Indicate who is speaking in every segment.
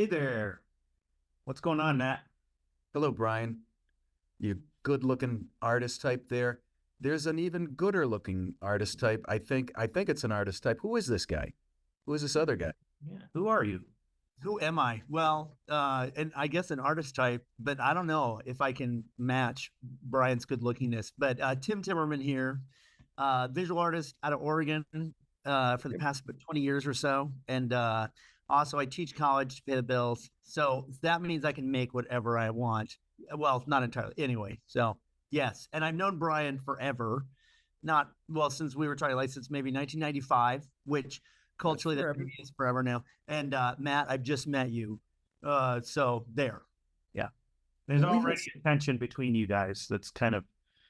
Speaker 1: Hey there. What's going on, Matt?
Speaker 2: Hello, Brian. You good-looking artist type there. There's an even gooder looking artist type. I think it's an artist type. Who is this guy? Who is this other guy?
Speaker 1: Yeah. Who are you?
Speaker 3: Who am I? Well, and I guess an artist type, but I don't know if I can match Brian's good lookingness. But Tim Timmerman here, visual artist out of Oregon for the past 20 years or so. And also, I teach college to pay the bills. So that means I can make whatever I want. Well, not entirely. Anyway, so yes. And I've known Brian forever. Not, well, since we were trying to since maybe 1995, which culturally that maybe is forever now. And Matt, I've just met you. So there. Yeah.
Speaker 1: There's already a tension between you guys. That's kind of,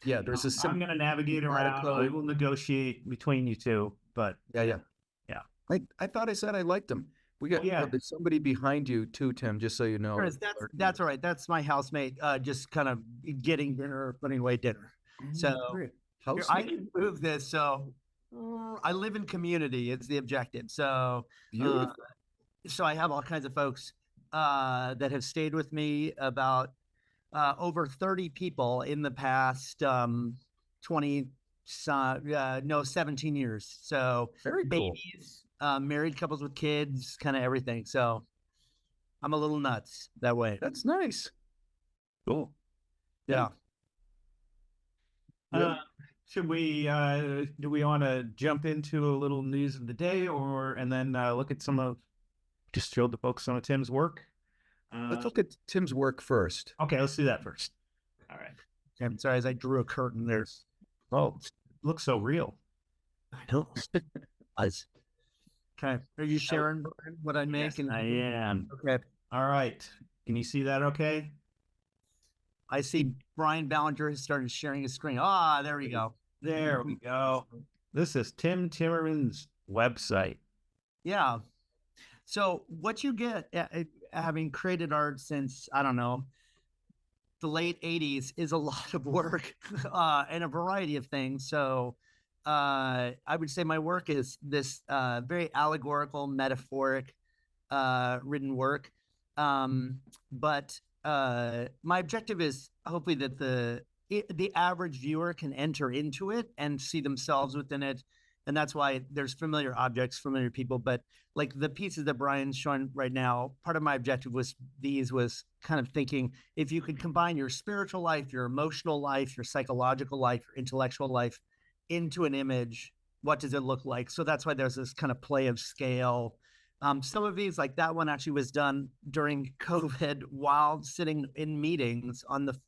Speaker 2: Yeah, there's a
Speaker 1: I'm going to navigate around. I will negotiate between you two, but
Speaker 2: yeah.
Speaker 1: Yeah.
Speaker 2: I thought I said I liked him. We got there's somebody behind you too, Tim, just so you know.
Speaker 3: That's all right. That's my housemate, just kind of getting dinner, putting away dinner. So here, I can move this. So I live in community. It's the objective. So so I have all kinds of folks that have stayed with me, about over 30 people in the past 20 no 17 years. So
Speaker 2: Very cool.
Speaker 3: babies, married couples with kids, kind of everything. So I'm a little nuts that way.
Speaker 2: That's nice. Cool.
Speaker 3: Yeah.
Speaker 1: Should we, do we want to jump into a little news of the day and then look at just showed the folks some of Tim's work?
Speaker 2: Let's look at Tim's work first.
Speaker 1: Okay, let's do that first. All right.
Speaker 3: I'm sorry, as I drew a curtain there.
Speaker 1: Oh, it looks so real.
Speaker 3: I know. Okay. Are you sharing what I make?
Speaker 1: Yes, I am.
Speaker 3: Okay.
Speaker 1: All right. Can you see that okay?
Speaker 3: I see Brian Ballinger has started sharing his screen. There we go.
Speaker 1: There we go. This is Tim Timmerman's website.
Speaker 3: Yeah. So what you get having created art since, I don't know, the late 80s is a lot of work and a variety of things. So I would say my work is this very allegorical, metaphoric written work. But my objective is hopefully that the average viewer can enter into it and see themselves within it. And that's why there's familiar objects, familiar people. But like the pieces that Brian's showing right now, part of my objective was kind of thinking, if you could combine your spiritual life, your emotional life, your psychological life, your intellectual life into an image, what does it look like? So that's why there's this kind of play of scale. Some of these, like that one, actually was done during COVID while sitting in meetings on the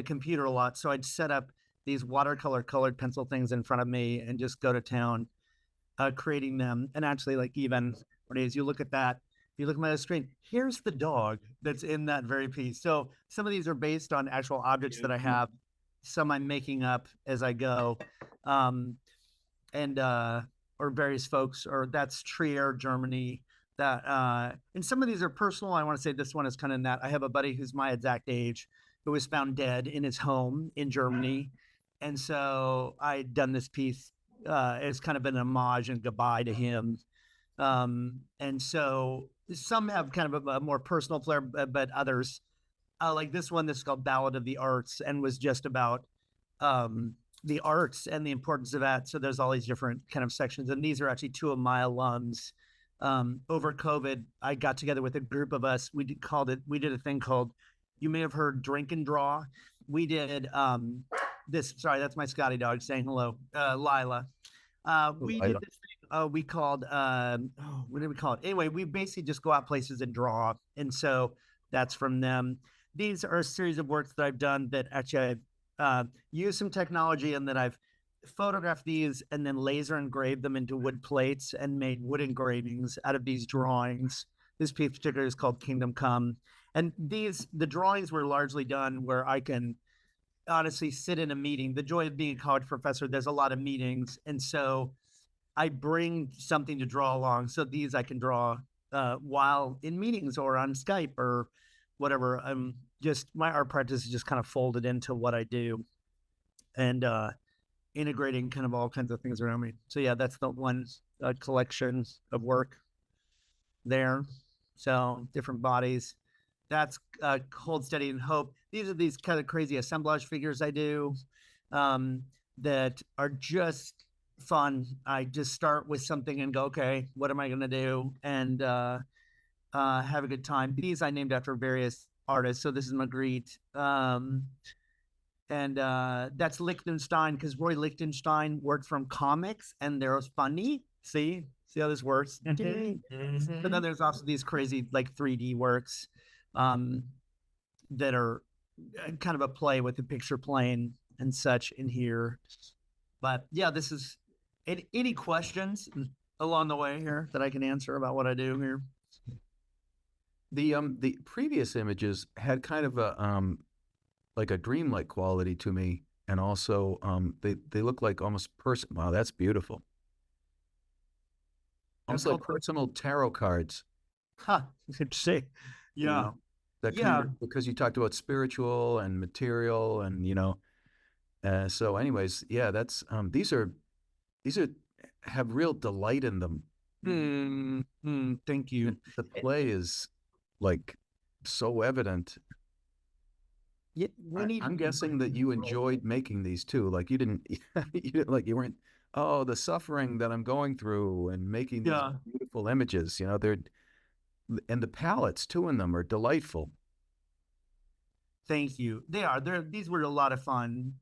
Speaker 3: computer a lot. So I'd set up these watercolor colored pencil things in front of me and just go to town creating them. And actually, like even as you look at that, if you look at my screen, here's the dog that's in that very piece. So some of these are based on actual objects that I have. Some I'm making up as I go. Or various folks, or that's Trier, Germany. And some of these are personal. I want to say this one is kind of in that. I have a buddy who's my exact age who was found dead in his home in Germany. And so I'd done this piece. It's kind of been an homage and goodbye to him. And so some have kind of a more personal flair, but others, like this one, this is called Ballad of the Arts, and was just about the arts and the importance of that. So there's all these different kind of sections. And these are actually two of my alums. Over COVID, I got together with a group of us. We did a thing called, you may have heard, Drink and Draw. We did that's my Scotty dog saying hello, Lila. We did this thing we called, what did we call it? Anyway, we basically just go out places and draw. And so that's from them. These are a series of works that I've done that actually I've used some technology, and then I've photographed these and then laser engraved them into wood plates and made wood engravings out of these drawings. This piece particularly is called Kingdom Come. And the drawings were largely done where I can honestly sit in a meeting. The joy of being a college professor, there's a lot of meetings. And so I bring something to draw along. So these I can draw while in meetings or on Skype or whatever. My art practice is just kind of folded into what I do and integrating kind of all kinds of things around me. So yeah, that's the one collection of work there. So different bodies. That's Hold Steady and Hope. These are these kind of crazy assemblage figures I do that are just fun. I just start with something and go, okay, what am I going to do? And have a good time. These I named after various artists. So this is Magritte. And that's Lichtenstein, because Roy Lichtenstein worked from comics and they're funny. See how this works? But then there's also these crazy like 3D works that are kind of a play with the picture plane and such in here. But yeah, this is any questions along the way here that I can answer about what I do here.
Speaker 2: The previous images had kind of a like a dreamlike quality to me, and also they look like almost Wow, that's beautiful. Almost like personal tarot cards.
Speaker 3: Huh. Good to see. Yeah.
Speaker 2: You know, that kind of, because you talked about spiritual and material, and so anyways, yeah, that's these are have real delight in them.
Speaker 3: Thank you.
Speaker 2: The play is like so evident.
Speaker 3: Yeah,
Speaker 2: I'm guessing that you enjoyed making these too. Like you didn't you weren't, oh, the suffering that I'm going through and making these beautiful images. They're, and the palettes too in them are delightful.
Speaker 3: Thank you. They are. These were a lot of fun.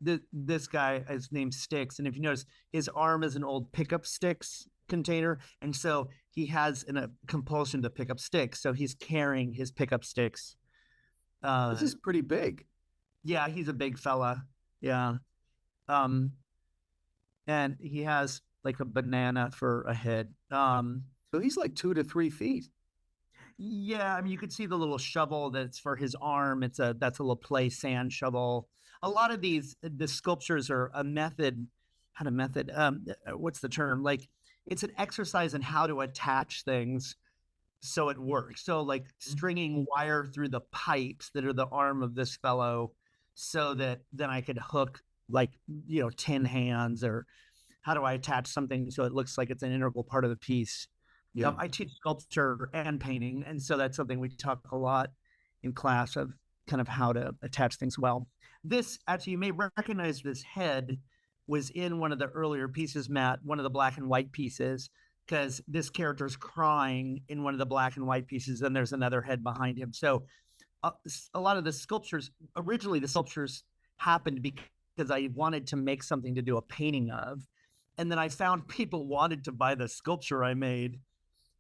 Speaker 3: This guy is named Sticks, and if you notice, his arm is an old pickup sticks container, and so he has a compulsion to pick up sticks. So he's carrying his pickup sticks.
Speaker 2: This is pretty big.
Speaker 3: Yeah, he's a big fella. Yeah. And he has like a banana for a head.
Speaker 2: So he's like 2 to 3 feet.
Speaker 3: Yeah, I mean, you could see the little shovel that's for his arm. That's a little play sand shovel. A lot of the sculptures are a method. What's the term? Like, it's an exercise in how to attach things so it works. So like stringing wire through the pipes that are the arm of this fellow, so that then I could hook like tin hands, or how do I attach something so it looks like it's an integral part of the piece. Yeah, I teach sculpture and painting, and so that's something we talk a lot in class, of kind of how to attach things well. This, actually, you may recognize this head was in one of the earlier pieces, Matt, one of the black and white pieces, because this character's crying in one of the black and white pieces, and there's another head behind him. So a lot of the sculptures, originally the sculptures happened because I wanted to make something to do a painting of. And then I found people wanted to buy the sculpture I made,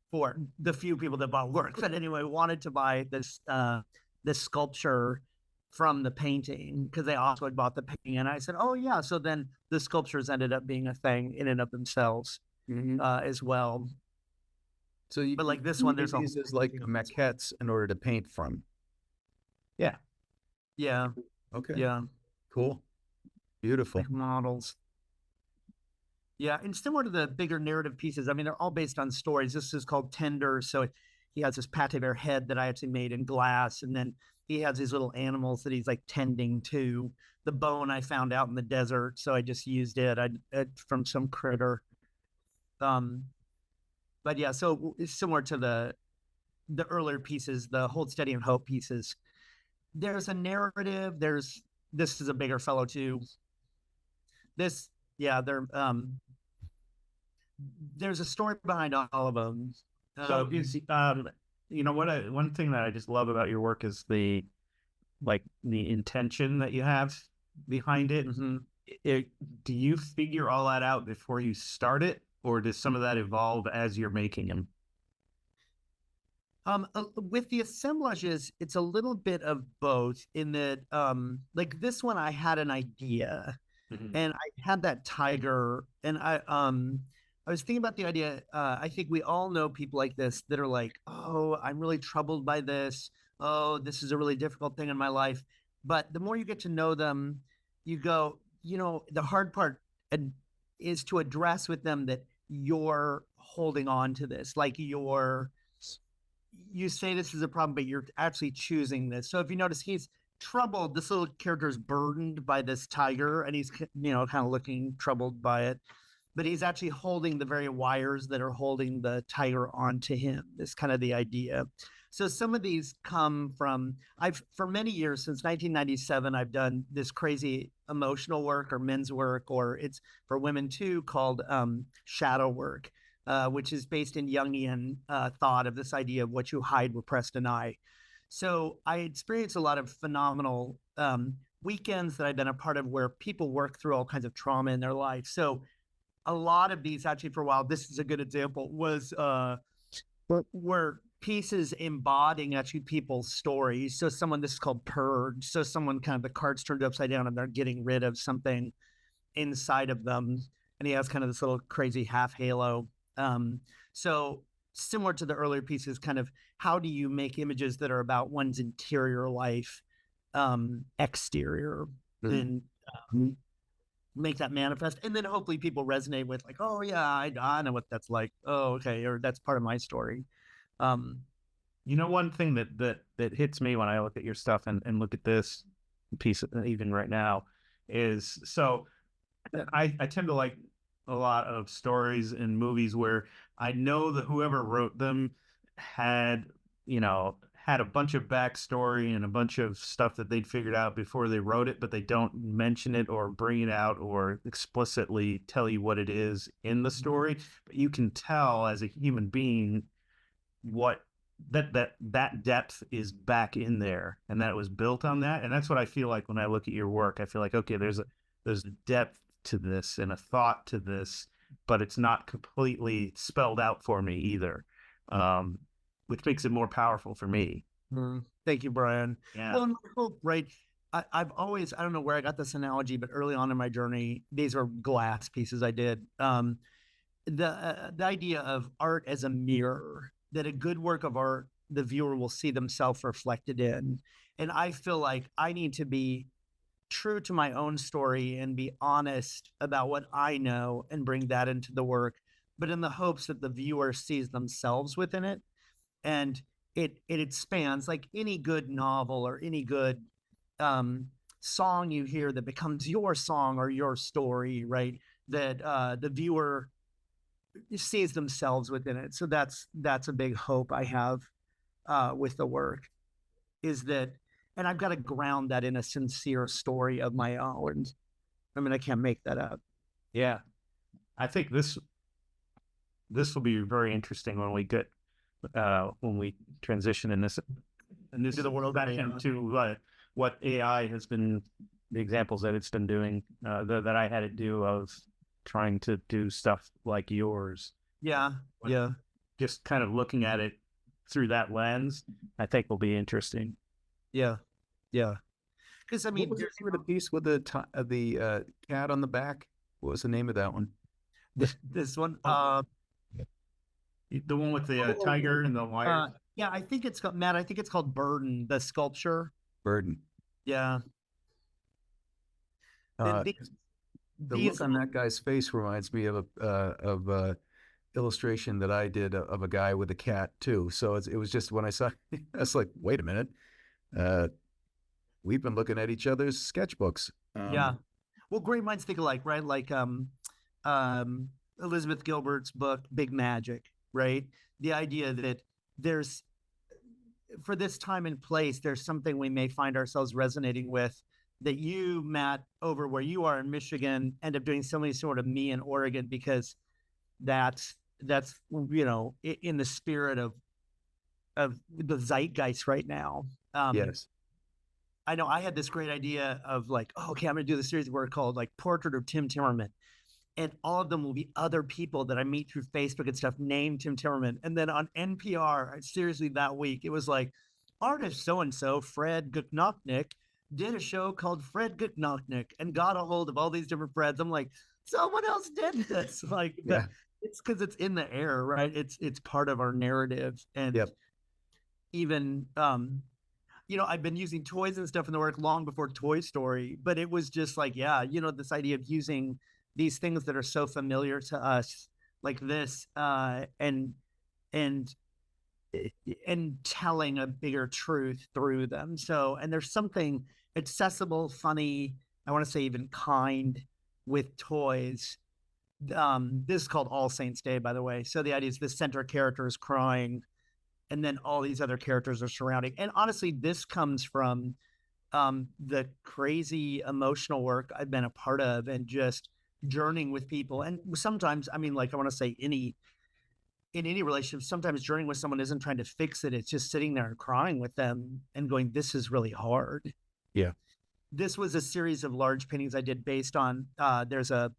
Speaker 3: for the few people that bought work. But anyway, wanted to buy this sculpture from the painting, because they also had bought the painting. And I said, oh yeah. So then the sculptures ended up being a thing in and of themselves. As well.
Speaker 2: So
Speaker 3: but like this one, there's
Speaker 2: these is like maquettes in order to paint from.
Speaker 3: Yeah.
Speaker 2: Okay.
Speaker 3: Yeah.
Speaker 2: Cool. Beautiful.
Speaker 3: Like models. Yeah, and similar to the bigger narrative pieces, I mean, they're all based on stories. This is called Tender. So he has this Pate Bear head that I actually made in glass, and then he has these little animals that he's like tending to. The bone I found out in the desert, so I just used it from some critter. But yeah, so it's similar to the earlier pieces, the Hold Steady and Hope pieces. There's a narrative. This is a bigger fellow too. There's a story behind all of them.
Speaker 1: So one thing that I just love about your work is the intention that you have behind it. Do you figure all that out before you start it, or does some of that evolve as you're making them?
Speaker 3: With the assemblages, it's a little bit of both, in that like this one, I had an idea, and I had that tiger, and I was thinking about the idea. I think we all know people like this that are like, oh, I'm really troubled by this. Oh, this is a really difficult thing in my life. But the more you get to know them, you go, the hard part is to address with them that you're holding on to this. Like you say this is a problem, but you're actually choosing this. So if you notice, he's troubled. This little character is burdened by this tiger, and he's, kind of looking troubled by it. but he's actually holding the very wires that are holding the tiger onto him. Is kind of the idea. So some of these come from, for many years, since 1997, I've done this crazy emotional work or men's work, or it's for women too, called shadow work, which is based in Jungian thought of this idea of what you hide, repress, deny. So I experienced a lot of phenomenal weekends that I've been a part of where people work through all kinds of trauma in their life. So a lot of these, actually, for a while, this is a good example, was were pieces embodying actually people's stories. So this is called purge. So someone kind of, the card's turned upside down and they're getting rid of something inside of them. And he has kind of this little crazy half halo. So similar to the earlier pieces, kind of how do you make images that are about one's interior life, exterior, and make that manifest. And then hopefully people resonate with like, oh yeah, I know what that's like. Oh, okay. Or that's part of my story.
Speaker 1: One thing that hits me when I look at your stuff and look at this piece even right now is, so I tend to like a lot of stories and movies where I know that whoever wrote them had a bunch of backstory and a bunch of stuff that they'd figured out before they wrote it, but they don't mention it or bring it out or explicitly tell you what it is in the story. But you can tell as a human being what that depth is back in there, and that it was built on that. And that's what I feel like when I look at your work. I feel like, okay, there's a depth to this and a thought to this, but it's not completely spelled out for me either, which makes it more powerful for me.
Speaker 3: Thank you, Brian.
Speaker 1: Yeah.
Speaker 3: Well, I hope, right? I've always, I don't know where I got this analogy, but early on in my journey, these are glass pieces I did. The idea of art as a mirror, that a good work of art, the viewer will see themselves reflected in. And I feel like I need to be true to my own story and be honest about what I know and bring that into the work, but in the hopes that the viewer sees themselves within it. And it expands, like any good novel or any good song you hear that becomes your song or your story, right? That the viewer sees themselves within it. So that's a big hope I have with the work, is that, and I've got to ground that in a sincere story of my own. I mean, I can't make that up.
Speaker 1: Yeah. I think this will be very interesting when we transition in this to the world back into what AI has been, the examples that it's been doing, that I had it do of trying to do stuff like yours.
Speaker 3: Yeah.
Speaker 1: Just kind of looking at it through that lens, I think will be interesting.
Speaker 3: Yeah. Because I mean,
Speaker 2: what was the piece with the cat on the back? What was the name of that one?
Speaker 3: This one.
Speaker 1: The one with the tiger and the wire.
Speaker 3: Yeah, I think it's called, Matt. I think it's called Burden, the sculpture.
Speaker 2: Burden.
Speaker 3: Yeah.
Speaker 2: The look on that guy's face reminds me of a illustration that I did of a guy with a cat too. So it was just, when I saw, I was like, wait a minute, we've been looking at each other's sketchbooks.
Speaker 3: Yeah. Well, great minds think alike, right? Like Elizabeth Gilbert's book, Big Magic, right? The idea that there's, for this time and place, there's something we may find ourselves resonating with, that you, Matt, over where you are in Michigan, end up doing something sort of me in Oregon, because that's in the spirit of the zeitgeist right now.
Speaker 2: Yes.
Speaker 3: I know I had this great idea of like, oh, okay, I'm going to do the series where it's called like Portrait of Tim Timmerman. And all of them will be other people that I meet through Facebook and stuff named Tim Timmerman. And then on NPR, seriously, that week, it was like, artist so-and-so, Fred Gutnochnik, did a show called Fred Gutnochnik and got a hold of all these different Freds. I'm like, someone else did this. Like, yeah. It's because it's in the air, right? It's part of our narrative. And even, I've been using toys and stuff in the work long before Toy Story, but it was just like, this idea of using these things that are so familiar to us, like this, and telling a bigger truth through them. So, and there's something accessible, funny, I want to say even kind with toys This is called All Saints Day, by the way. So the idea is the center character is crying, and then all these other characters are surrounding. And honestly, this comes from the crazy emotional work I've been a part of, and just journeying with people. And sometimes, I mean, like, I want to say in any relationship, sometimes journeying with someone isn't trying to fix it. It's just sitting there and crying with them and going, this is really hard.
Speaker 2: Yeah.
Speaker 3: This was a series of large paintings I did based on, there's a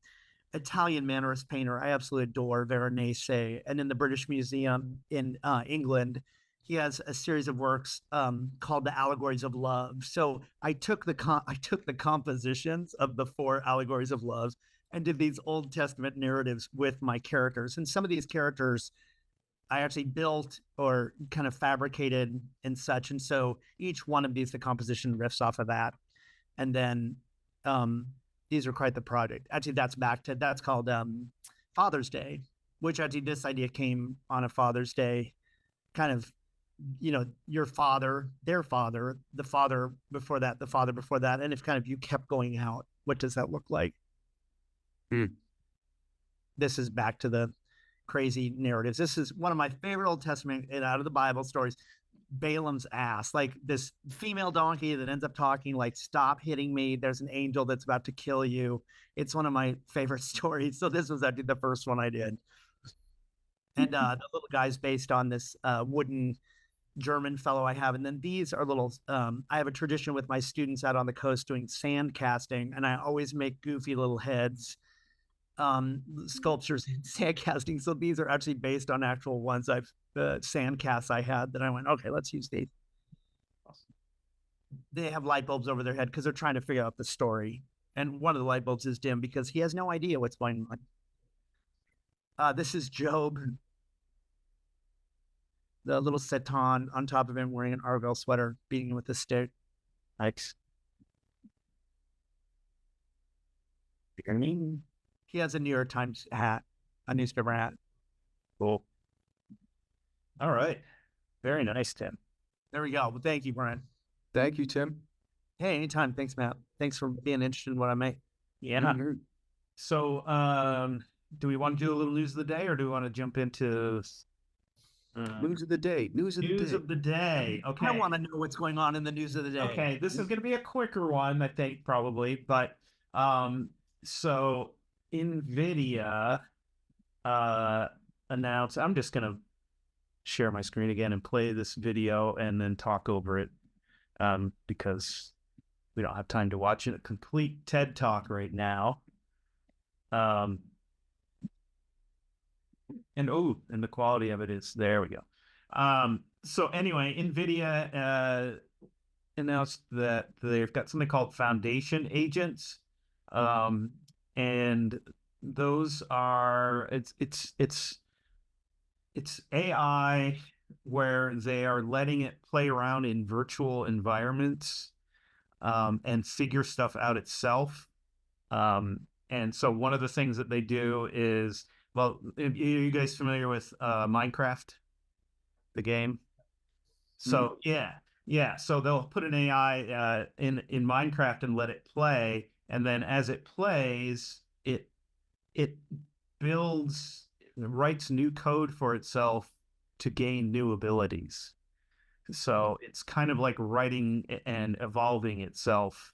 Speaker 3: Italian Mannerist painter I absolutely adore, Veronese, and in the British Museum in England, he has a series of works called the Allegories of Love. So I took the compositions of the 4 allegories of love and did these Old Testament narratives with my characters. And some of these characters I actually built or kind of fabricated and such. And so each one of these, the composition riffs off of that. And then these are quite the project. Actually, that's called Father's Day, which actually this idea came on a Father's Day, kind of, your father, their father, the father before that, the father before that. And if kind of you kept going out, what does that look like? This is back to the crazy narratives. This is one of my favorite Old Testament and out of the Bible stories. Balaam's ass, like this female donkey that ends up talking like, stop hitting me, there's an angel that's about to kill you. It's one of my favorite stories. So this was actually the first one I did. And the little guy's based on this wooden German fellow I have. And then these are little, I have a tradition with my students out on the coast doing sand casting, and I always make goofy little heads, sculptures in sand casting. So these are actually based on actual ones sand casts I had that I went, okay, let's use these. Awesome. They have light bulbs over their head because they're trying to figure out the story. And one of the light bulbs is dim because he has no idea what's going on. This is Job. The little Satan on top of him wearing an Argyle sweater, beating him with a stick. Thanks. He has a New York Times hat, a newspaper hat.
Speaker 1: Cool. All right. Very nice, Tim.
Speaker 3: There we go. Well, thank you, Brian.
Speaker 2: Thank you, Tim.
Speaker 3: Hey, anytime. Thanks, Matt. Thanks for being interested in what I make.
Speaker 1: Yeah.
Speaker 2: Mm-hmm.
Speaker 1: So, do we want to do a little news of the day, or do we want to jump into
Speaker 2: news of the day? News
Speaker 1: of the day. Okay.
Speaker 3: I want to know what's going on in the news of the day.
Speaker 1: Okay, this is going to be a quicker one, I think, probably. But so NVIDIA announced. I'm just going to share my screen again and play this video and then talk over it, because we don't have time to watch a complete TED Talk right now. And the quality of it is, there we go. So anyway, NVIDIA announced that they've got something called foundation agents. And those are, it's AI where they are letting it play around in virtual environments, and figure stuff out itself. And so one of the things that they do is, well, are you guys familiar with Minecraft, the game? So yeah. So they'll put an AI in Minecraft and let it play, and then as it plays, it writes new code for itself to gain new abilities. So it's kind of like writing and evolving itself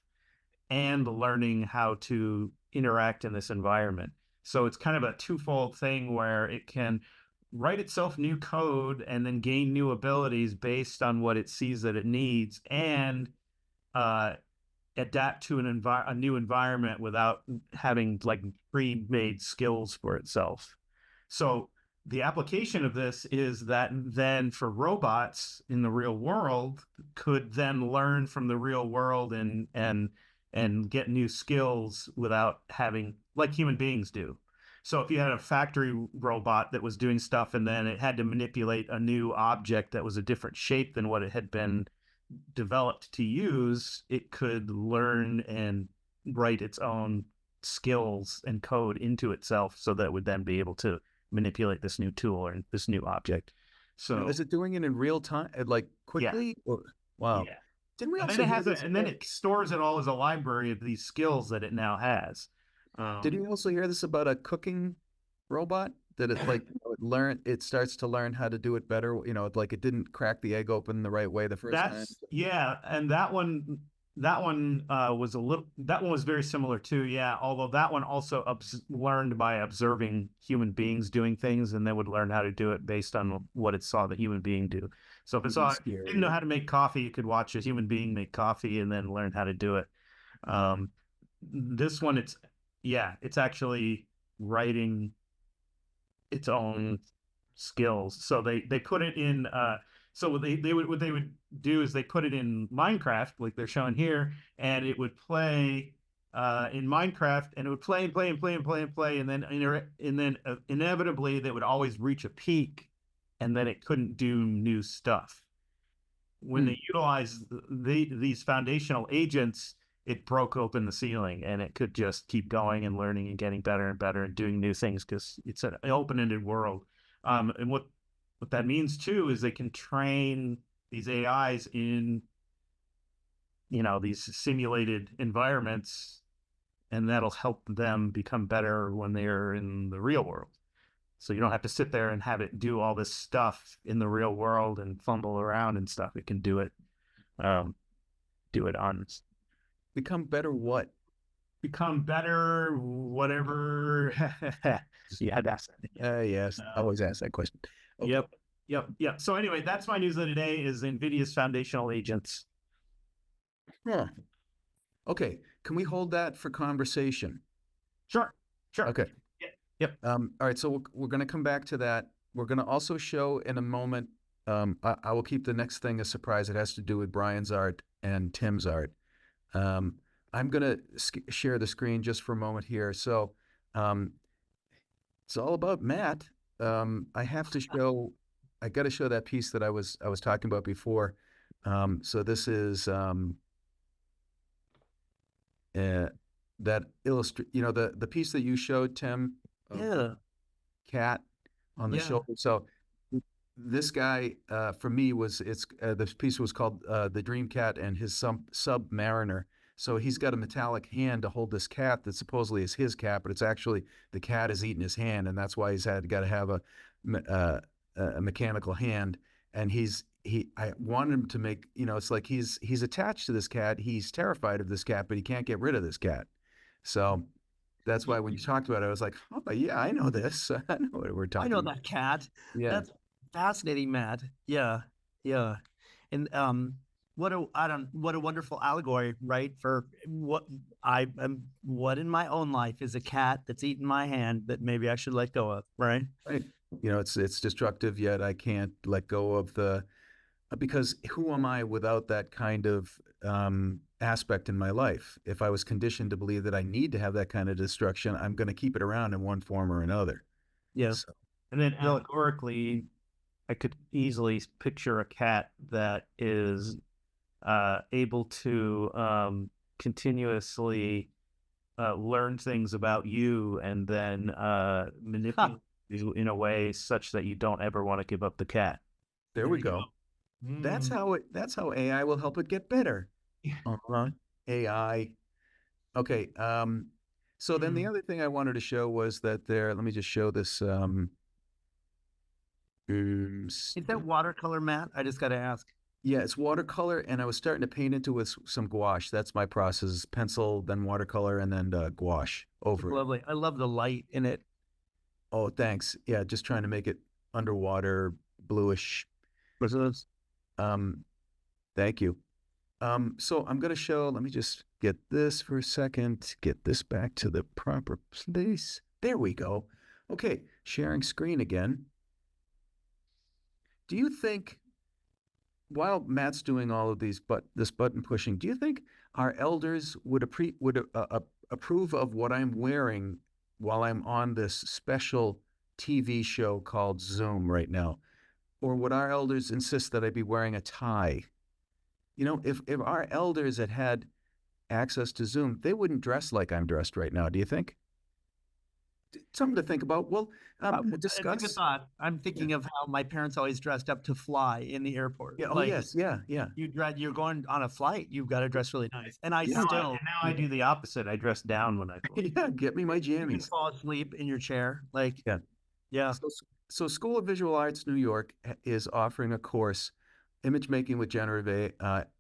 Speaker 1: and learning how to interact in this environment. So it's kind of a twofold thing where it can write itself new code and then gain new abilities based on what it sees that it needs, and adapt to a new environment without having like pre-made skills for itself. So the application of this is that then for robots in the real world could then learn from the real world and get new skills without having, like human beings do. So if you had a factory robot that was doing stuff and then it had to manipulate a new object that was a different shape than what it had been developed to use, it could learn and write its own skills and code into itself so that it would then be able to manipulate this new tool or this new object. So
Speaker 2: is it doing it in real time, like quickly? Yeah. Wow.
Speaker 1: Yeah.
Speaker 2: Didn't we
Speaker 1: and then it stores it all as a library of these skills that it now has.
Speaker 2: Did you also hear this about a cooking robot that it like it starts to learn how to do it better? Like it didn't crack the egg open the right way the first time.
Speaker 1: That's yeah, and that one that one was very similar too. Yeah, although that one also learned by observing human beings doing things, and then would learn how to do it based on what it saw the human being do. So if it didn't know how to make coffee, it could watch a human being make coffee and then learn how to do it. This one, it's actually writing its own skills. So they put it in. So what they would do is they put it in Minecraft, like they're showing here, and it would play in Minecraft, and it would play and play and play and play and play, and then inevitably they would always reach a peak, and then it couldn't do new stuff. When they utilized these foundational agents, it broke open the ceiling, and it could just keep going and learning and getting better and better and doing new things because it's an open-ended world. And what that means too is they can train these AIs in, these simulated environments, and that'll help them become better when they're in the real world. So you don't have to sit there and have it do all this stuff in the real world and fumble around and stuff. It can do it on.
Speaker 2: Become better what?
Speaker 1: Become better, whatever. Yeah, that's
Speaker 2: yes. I always ask that question.
Speaker 1: Okay. Yep. So anyway, that's my news of the day is NVIDIA's foundational agents.
Speaker 2: Yeah. Okay. Can we hold that for conversation?
Speaker 1: Sure.
Speaker 2: Okay.
Speaker 1: Yep.
Speaker 2: All right. So we're going to come back to that. We're going to also show in a moment. I will keep the next thing a surprise. It has to do with Brian's art and Tim's art. I'm going to share the screen just for a moment here. So it's all about Matt. I got to show that piece that I was talking about before. So this is that illustrate, the piece that you showed, Tim. Cat on the shoulder. So this guy, for me, this piece was called The Dream Cat and His Submariner. So he's got a metallic hand to hold this cat that supposedly is his cat, but it's actually the cat is eating his hand, and that's why he's got to have a mechanical hand. And I wanted him to make, it's like he's attached to this cat. He's terrified of this cat, but he can't get rid of this cat. So that's why when you talked about it, I was like, oh, yeah, I know this. I know what we're talking about.
Speaker 3: I know that cat.
Speaker 2: Yeah.
Speaker 3: That's fascinating, Matt. Yeah. And what a wonderful allegory, right? For what in my own life is a cat that's eaten my hand that maybe I should let go of, right?
Speaker 2: Right. It's destructive, yet I can't let go of because who am I without that kind of aspect in my life? If I was conditioned to believe that I need to have that kind of destruction, I'm going to keep it around in one form or another.
Speaker 3: Yes.
Speaker 2: So,
Speaker 1: and then allegorically, I could easily picture a cat that is able to continuously learn things about you and then manipulate you in a way such that you don't ever want to give up the cat.
Speaker 2: There we go. That's how AI will help it get better. AI. Okay. So then the other thing I wanted to show was that let me just show this.
Speaker 3: Is that watercolor, Matt? I just got to ask.
Speaker 2: Yeah, it's watercolor, and I was starting to paint into it with some gouache. That's my process: pencil, then watercolor, and then gouache over it.
Speaker 3: Lovely. I love the light in it.
Speaker 2: Oh, thanks. Yeah, just trying to make it underwater, bluish. Thank you. So I'm going to show, let me just get this for a second, get this back to the proper place. There we go. Okay, sharing screen again. Do you think, while Matt's doing all of this button pushing, do you think our elders would approve of what I'm wearing while I'm on this special TV show called Zoom right now? Or would our elders insist that I be wearing a tie? If our elders had access to Zoom, they wouldn't dress like I'm dressed right now. Do you think? something to think about. Well, we'll
Speaker 3: It's a good
Speaker 2: discuss.
Speaker 3: thought. I'm thinking of how my parents always dressed up to fly in the airport.
Speaker 2: Yeah. Oh,
Speaker 3: Like
Speaker 2: yes. Yeah. Yeah.
Speaker 3: you're going on a flight, you've got to dress really nice. And I
Speaker 2: Yeah.
Speaker 3: still,
Speaker 1: And now I do the opposite. I dress down when I fly.
Speaker 2: Yeah. Get me my
Speaker 3: you can
Speaker 2: jammies.
Speaker 3: fall asleep in your chair. Like,
Speaker 2: Yeah.
Speaker 3: yeah.
Speaker 2: So School of Visual Arts New York is offering a course, Image Making with Generative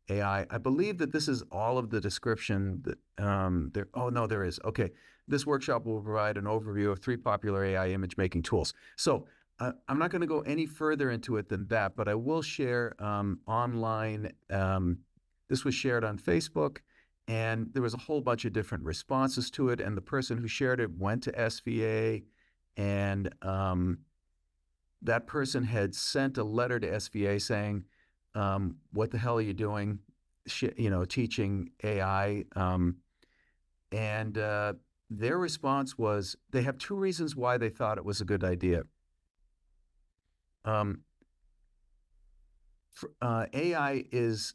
Speaker 2: AI. I believe that this is all of the description that there. Oh no, there is. Okay, this workshop will provide an overview of 3 popular AI image making tools. So I'm not going to go any further into it than that, but I will share online. This was shared on Facebook, and there was a whole bunch of different responses to it. And the person who shared it went to SVA, and that person had sent a letter to SVA saying, what the hell are you doing, teaching AI? And their response was, they have 2 reasons why they thought it was a good idea. AI is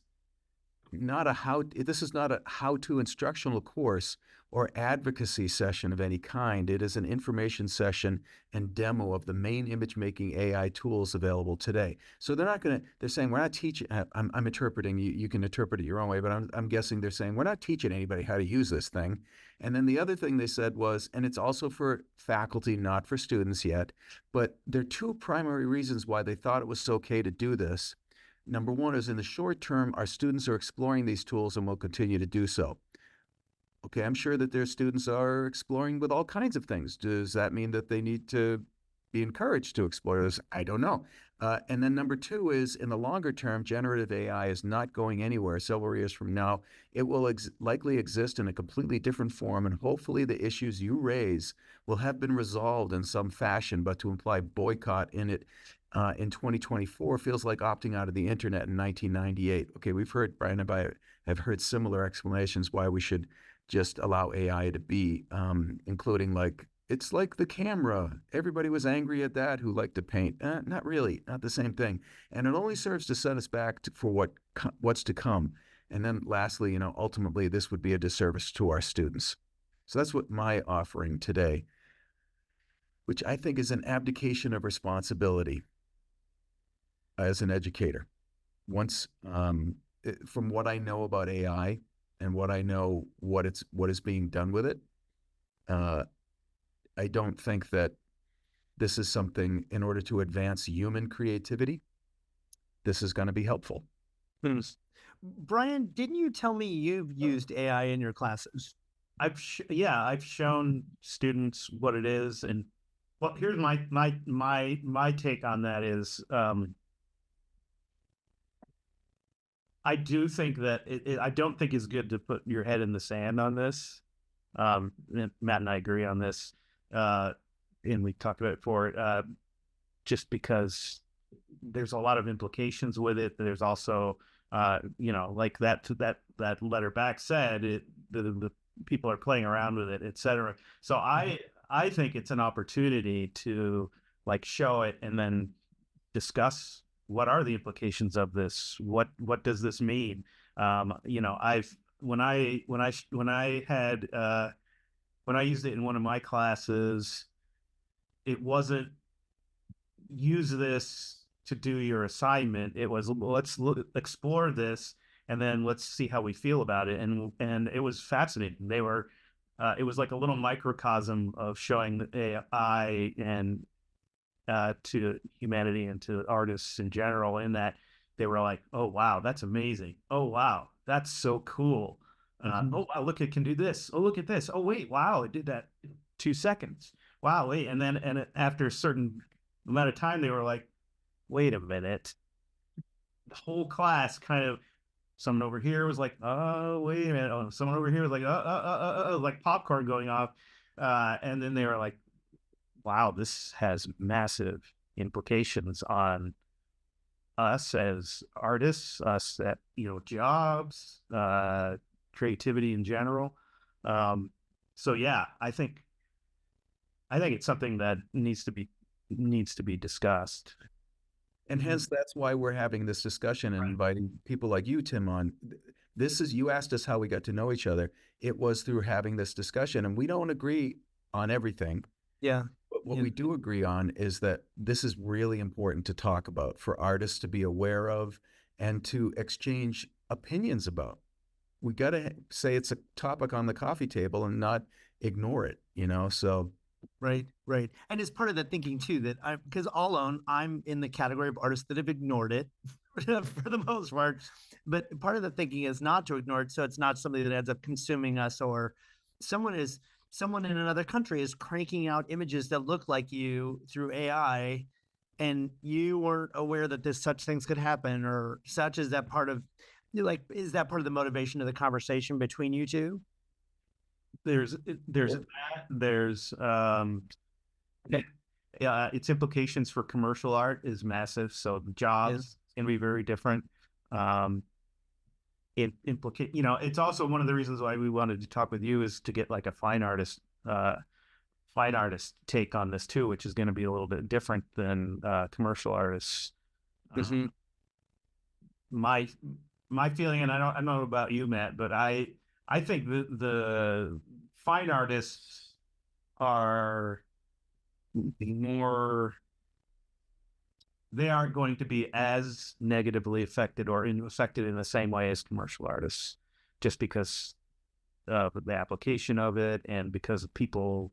Speaker 2: not this is not a how-to instructional course or advocacy session of any kind. It is an information session and demo of the main image-making AI tools available today. So they're saying, we're not teaching, I'm interpreting, you can interpret it your own way, but I'm guessing they're saying, we're not teaching anybody how to use this thing. And then the other thing they said was, and it's also for faculty, not for students yet, but there are 2 primary reasons why they thought it was okay to do this. Number 1 is, in the short term, our students are exploring these tools and will continue to do so. Okay, I'm sure that their students are exploring with all kinds of things. Does that mean that they need to be encouraged to explore this? I don't know. And then number 2 is, in the longer term, generative AI is not going anywhere. Several years from now, it will likely exist in a completely different form, and hopefully the issues you raise will have been resolved in some fashion, but to imply boycott in 2024 feels like opting out of the internet in 1998. Okay, we've heard, Brian and I have heard similar explanations why we should just allow AI to be, including like, it's like the camera. Everybody was angry at that who liked to paint. Not really, not the same thing. And it only serves to set us back for what's to come. And then lastly, ultimately, this would be a disservice to our students. So that's what my offering today, which I think is an abdication of responsibility as an educator. Once, from what I know about AI and what I know what is being done with it, I don't think that this is something, in order to advance human creativity, this is going to be helpful.
Speaker 3: Brian, didn't you tell me you've used AI in your classes?
Speaker 1: I've shown students what it is, and well, here's my take on that is, I do think that I don't think it's good to put your head in the sand on this. Matt and I agree on this, and we talked about it before. Just because there's a lot of implications with it. There's also, like that letter back said, the people are playing around with it, etc. So I think it's an opportunity to like show it and then discuss what are the implications of this. What does this mean? When I used it in one of my classes, it wasn't use this to do your assignment. It was, let's explore this and then let's see how we feel about it. And it was fascinating. It was like a little microcosm of showing the AI and to humanity and to artists in general, in that they were like, oh wow, that's amazing. Oh wow, that's so cool. Oh wow, look, it can do this. Oh, look at this. Oh wait, wow, it did that in 2 seconds. Wow, wait, and after a certain amount of time, they were like, wait a minute. The whole class kind of, someone over here was like, oh wait a minute. Oh, someone over here was like, like popcorn going off, and then they were like, wow, this has massive implications on us as artists, us at jobs, creativity in general. So yeah, I think it's something that needs to be discussed.
Speaker 2: And hence, that's why we're having this discussion and inviting people like you, Tim, on. You asked us how we got to know each other. It was through having this discussion, and we don't agree on everything.
Speaker 3: Yeah.
Speaker 2: But what
Speaker 3: Yeah.
Speaker 2: we do agree on is that this is really important to talk about for artists to be aware of and to exchange opinions about. We got to say it's a topic on the coffee table and not ignore it, you know? So,
Speaker 3: Right, right. And it's part of the thinking too that because I'll own, I'm in the category of artists that have ignored it for the most part. But part of the thinking is not to ignore it. So it's not something that ends up consuming us, or someone is, someone in another country is cranking out images that look like you through AI, and you weren't aware that this such things could happen, or such. Is that part of, like, is that part of the motivation of the conversation between you two?
Speaker 1: There's that. There's yeah, its implications for commercial art is massive. So the jobs can be very different. It implicate, you know, it's also one of the reasons why we wanted to talk with you is to get like a fine artist take on this too, which is going to be a little bit different than commercial artists. My feeling, and I don't know about you, Matt, but I think the fine artists are more, they aren't going to be as negatively affected or affected in the same way as commercial artists, just because of the application of it and because of people,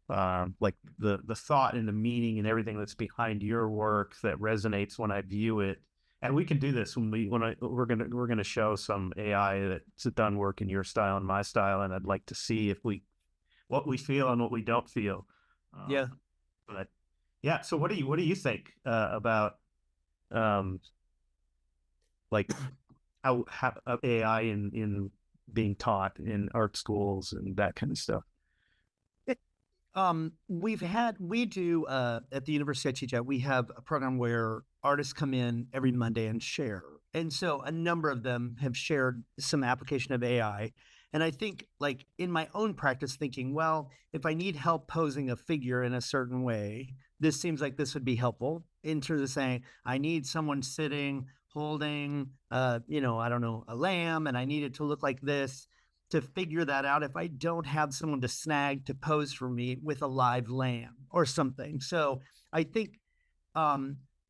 Speaker 1: like the thought and the meaning and everything that's behind your work that resonates when I view it. And we can do this we're gonna show some AI that's done work in your style and my style, and I'd like to see if what we feel and what we don't feel.
Speaker 3: Yeah.
Speaker 1: But yeah, so what do you think about like how AI in being taught in art schools and that kind of stuff?
Speaker 3: We do at the university I teach at, we have a program where artists come in every Monday and share. And so a number of them have shared some application of AI. And I think, like, in my own practice, thinking, well, if I need help posing a figure in a certain way, this seems like this would be helpful in terms of saying, I need someone sitting, holding, you know, I don't know, a lamb, and I need it to look like this, to figure that out if I don't have someone to snag to pose for me with a live lamb or something. So I think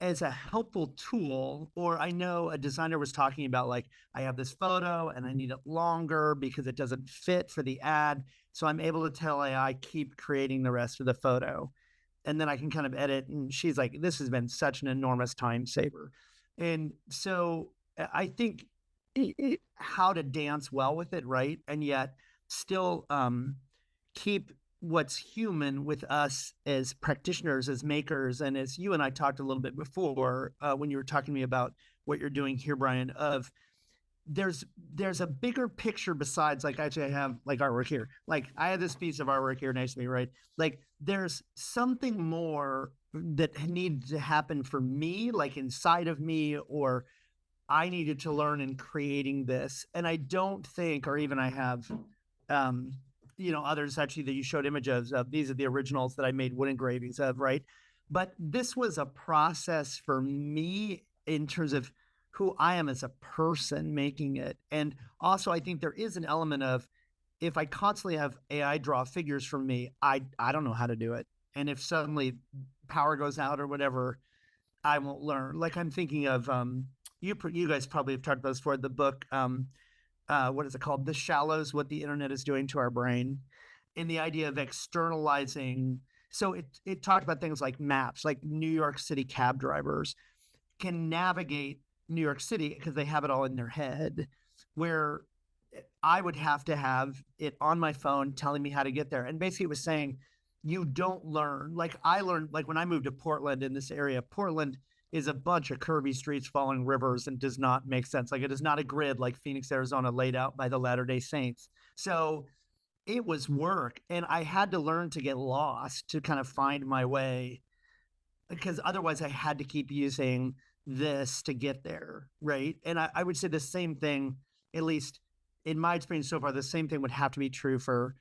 Speaker 3: as a helpful tool, or I know a designer was talking about, like, I have this photo and I need it longer because it doesn't fit for the ad. So I'm able to tell AI, keep creating the rest of the photo. And then I can kind of edit. And she's like, this has been such an enormous time saver. And so I think how to dance well with it, right? And yet still keep what's human with us as practitioners, as makers, and as you and I talked a little bit before when you were talking to me about what you're doing here, Bryan, of there's a bigger picture besides, like, actually I have like artwork here. Like, I have this piece of artwork here next to me, right? Like, there's something more that needs to happen for me, like inside of me, or I needed to learn in creating this. And I don't think, or even I have, you know, others actually that you showed images of. These are the originals that I made wood engravings of, right? But this was a process for me in terms of who I am as a person making it. And also, I think there is an element of, if I constantly have AI draw figures for me, I don't know how to do it. And if suddenly power goes out or whatever, I won't learn. Like, I'm thinking of you guys probably have talked about this before, the book, what is it called? The Shallows, What the Internet is Doing to Our Brain, and the idea of externalizing. So it talked about things like maps, like New York City cab drivers can navigate New York City because they have it all in their head, where I would have to have it on my phone telling me how to get there. And basically it was saying, you don't learn. Like, I learned, like, when I moved to Portland, in this area, Portland is a bunch of curvy streets following rivers and does not make sense. Like, it is not a grid like Phoenix, Arizona, laid out by the Latter-day Saints. So it was work, and I had to learn to get lost to kind of find my way, because otherwise I had to keep using this to get there, right? And I would say the same thing, at least in my experience so far, the same thing would have to be true for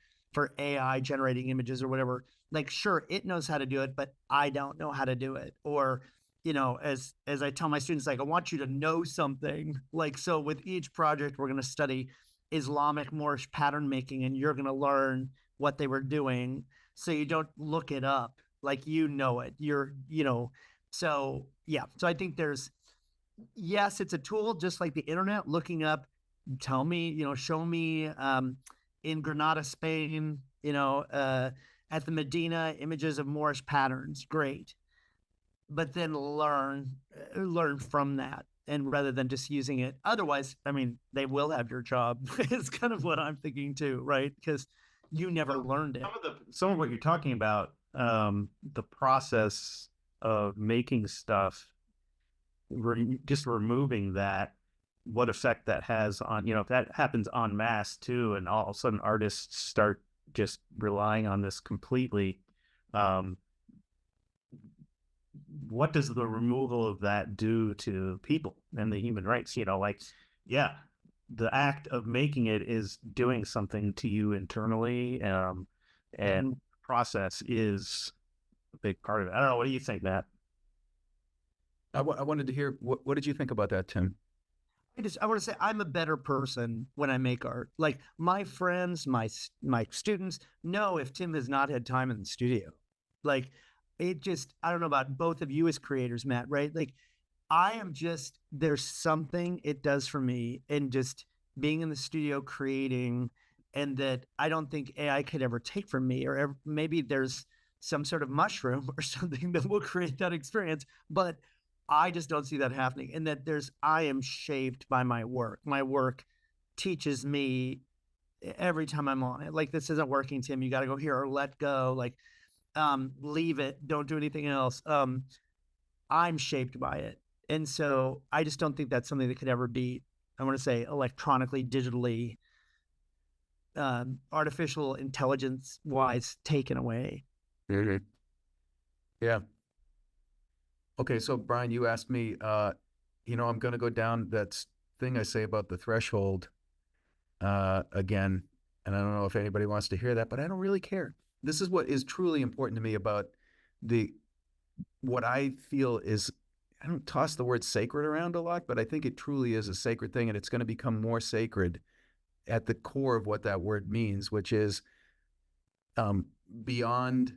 Speaker 3: AI generating images or whatever. Like, sure, it knows how to do it, but I don't know how to do it. Or, you know, as I tell my students, like, I want you to know something. Like, so with each project, we're going to study Islamic Moorish pattern making, and you're going to learn what they were doing. So you don't look it up like you know it. So yeah. So I think yes, it's a tool just like the internet, looking up, tell me, show me in Granada, Spain, at the Medina, images of Moorish patterns. Great. But then learn from that, and rather than just using it. Otherwise, I mean, they will have your job. It's kind of what I'm thinking too, right? Because you never learned it.
Speaker 1: Some of what you're talking about, the process of making stuff, just removing that, what effect that has on, if that happens en masse too, and all of a sudden artists start just relying on this completely, what does the removal of that do to people and the human rights? The act of making it is doing something to you internally, and process is a big part of it. I don't know. What do you think, Matt?
Speaker 2: I wanted to hear, what did you think about that, Tim?
Speaker 3: I want to say I'm a better person when I make art. Like my friends, my students know if Tim has not had time in the studio. Like I don't know about both of you as creators, Matt, right? Like there's something it does for me, and just being in the studio creating, and that I don't think AI could ever take from me, or maybe there's some sort of mushroom or something that will create that experience. But I just don't see that happening. And that I am shaped by my work. My work teaches me every time I'm on it. Like, this isn't working, Tim. You got to go here, or let go. Like, leave it. Don't do anything else. I'm shaped by it. And so I just don't think that's something that could ever be, I want to say, electronically, digitally, artificial intelligence wise taken away.
Speaker 2: Mm-hmm. Yeah. Okay, so Bryan, you asked me, I'm going to go down that thing I say about the threshold again, and I don't know if anybody wants to hear that, but I don't really care. This is what is truly important to me about what I feel is, I don't toss the word sacred around a lot, but I think it truly is a sacred thing, and it's going to become more sacred at the core of what that word means, which is beyond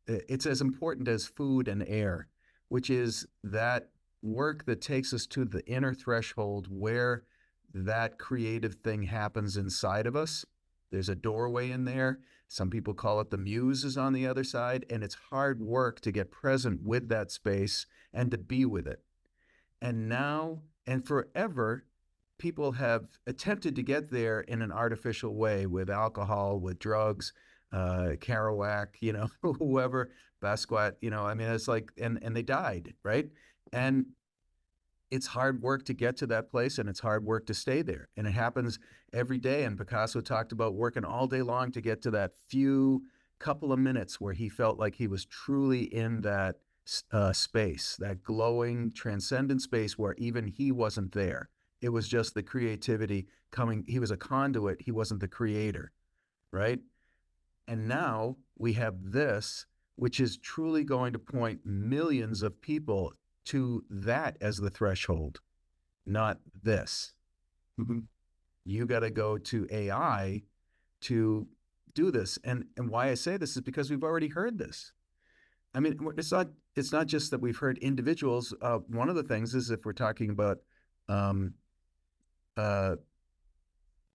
Speaker 2: it's as important as food and air, which is that work that takes us to the inner threshold where that creative thing happens inside of us. There's a doorway in there. Some people call it the muse is on the other side, and it's hard work to get present with that space and to be with it. And now and forever, people have attempted to get there in an artificial way, with alcohol, with drugs, Kerouac, whoever, Basquiat, I mean, it's like, and they died, right? And it's hard work to get to that place, and it's hard work to stay there. And it happens every day. And Picasso talked about working all day long to get to that couple of minutes where he felt like he was truly in that space, that glowing, transcendent space where even he wasn't there. It was just the creativity coming. He was a conduit. He wasn't the creator, right? And now we have this, which is truly going to point millions of people to that as the threshold, not this. Mm-hmm. You got to go to AI to do this. And why I say this is because we've already heard this. I mean, it's not just that we've heard individuals. One of the things is, if we're talking about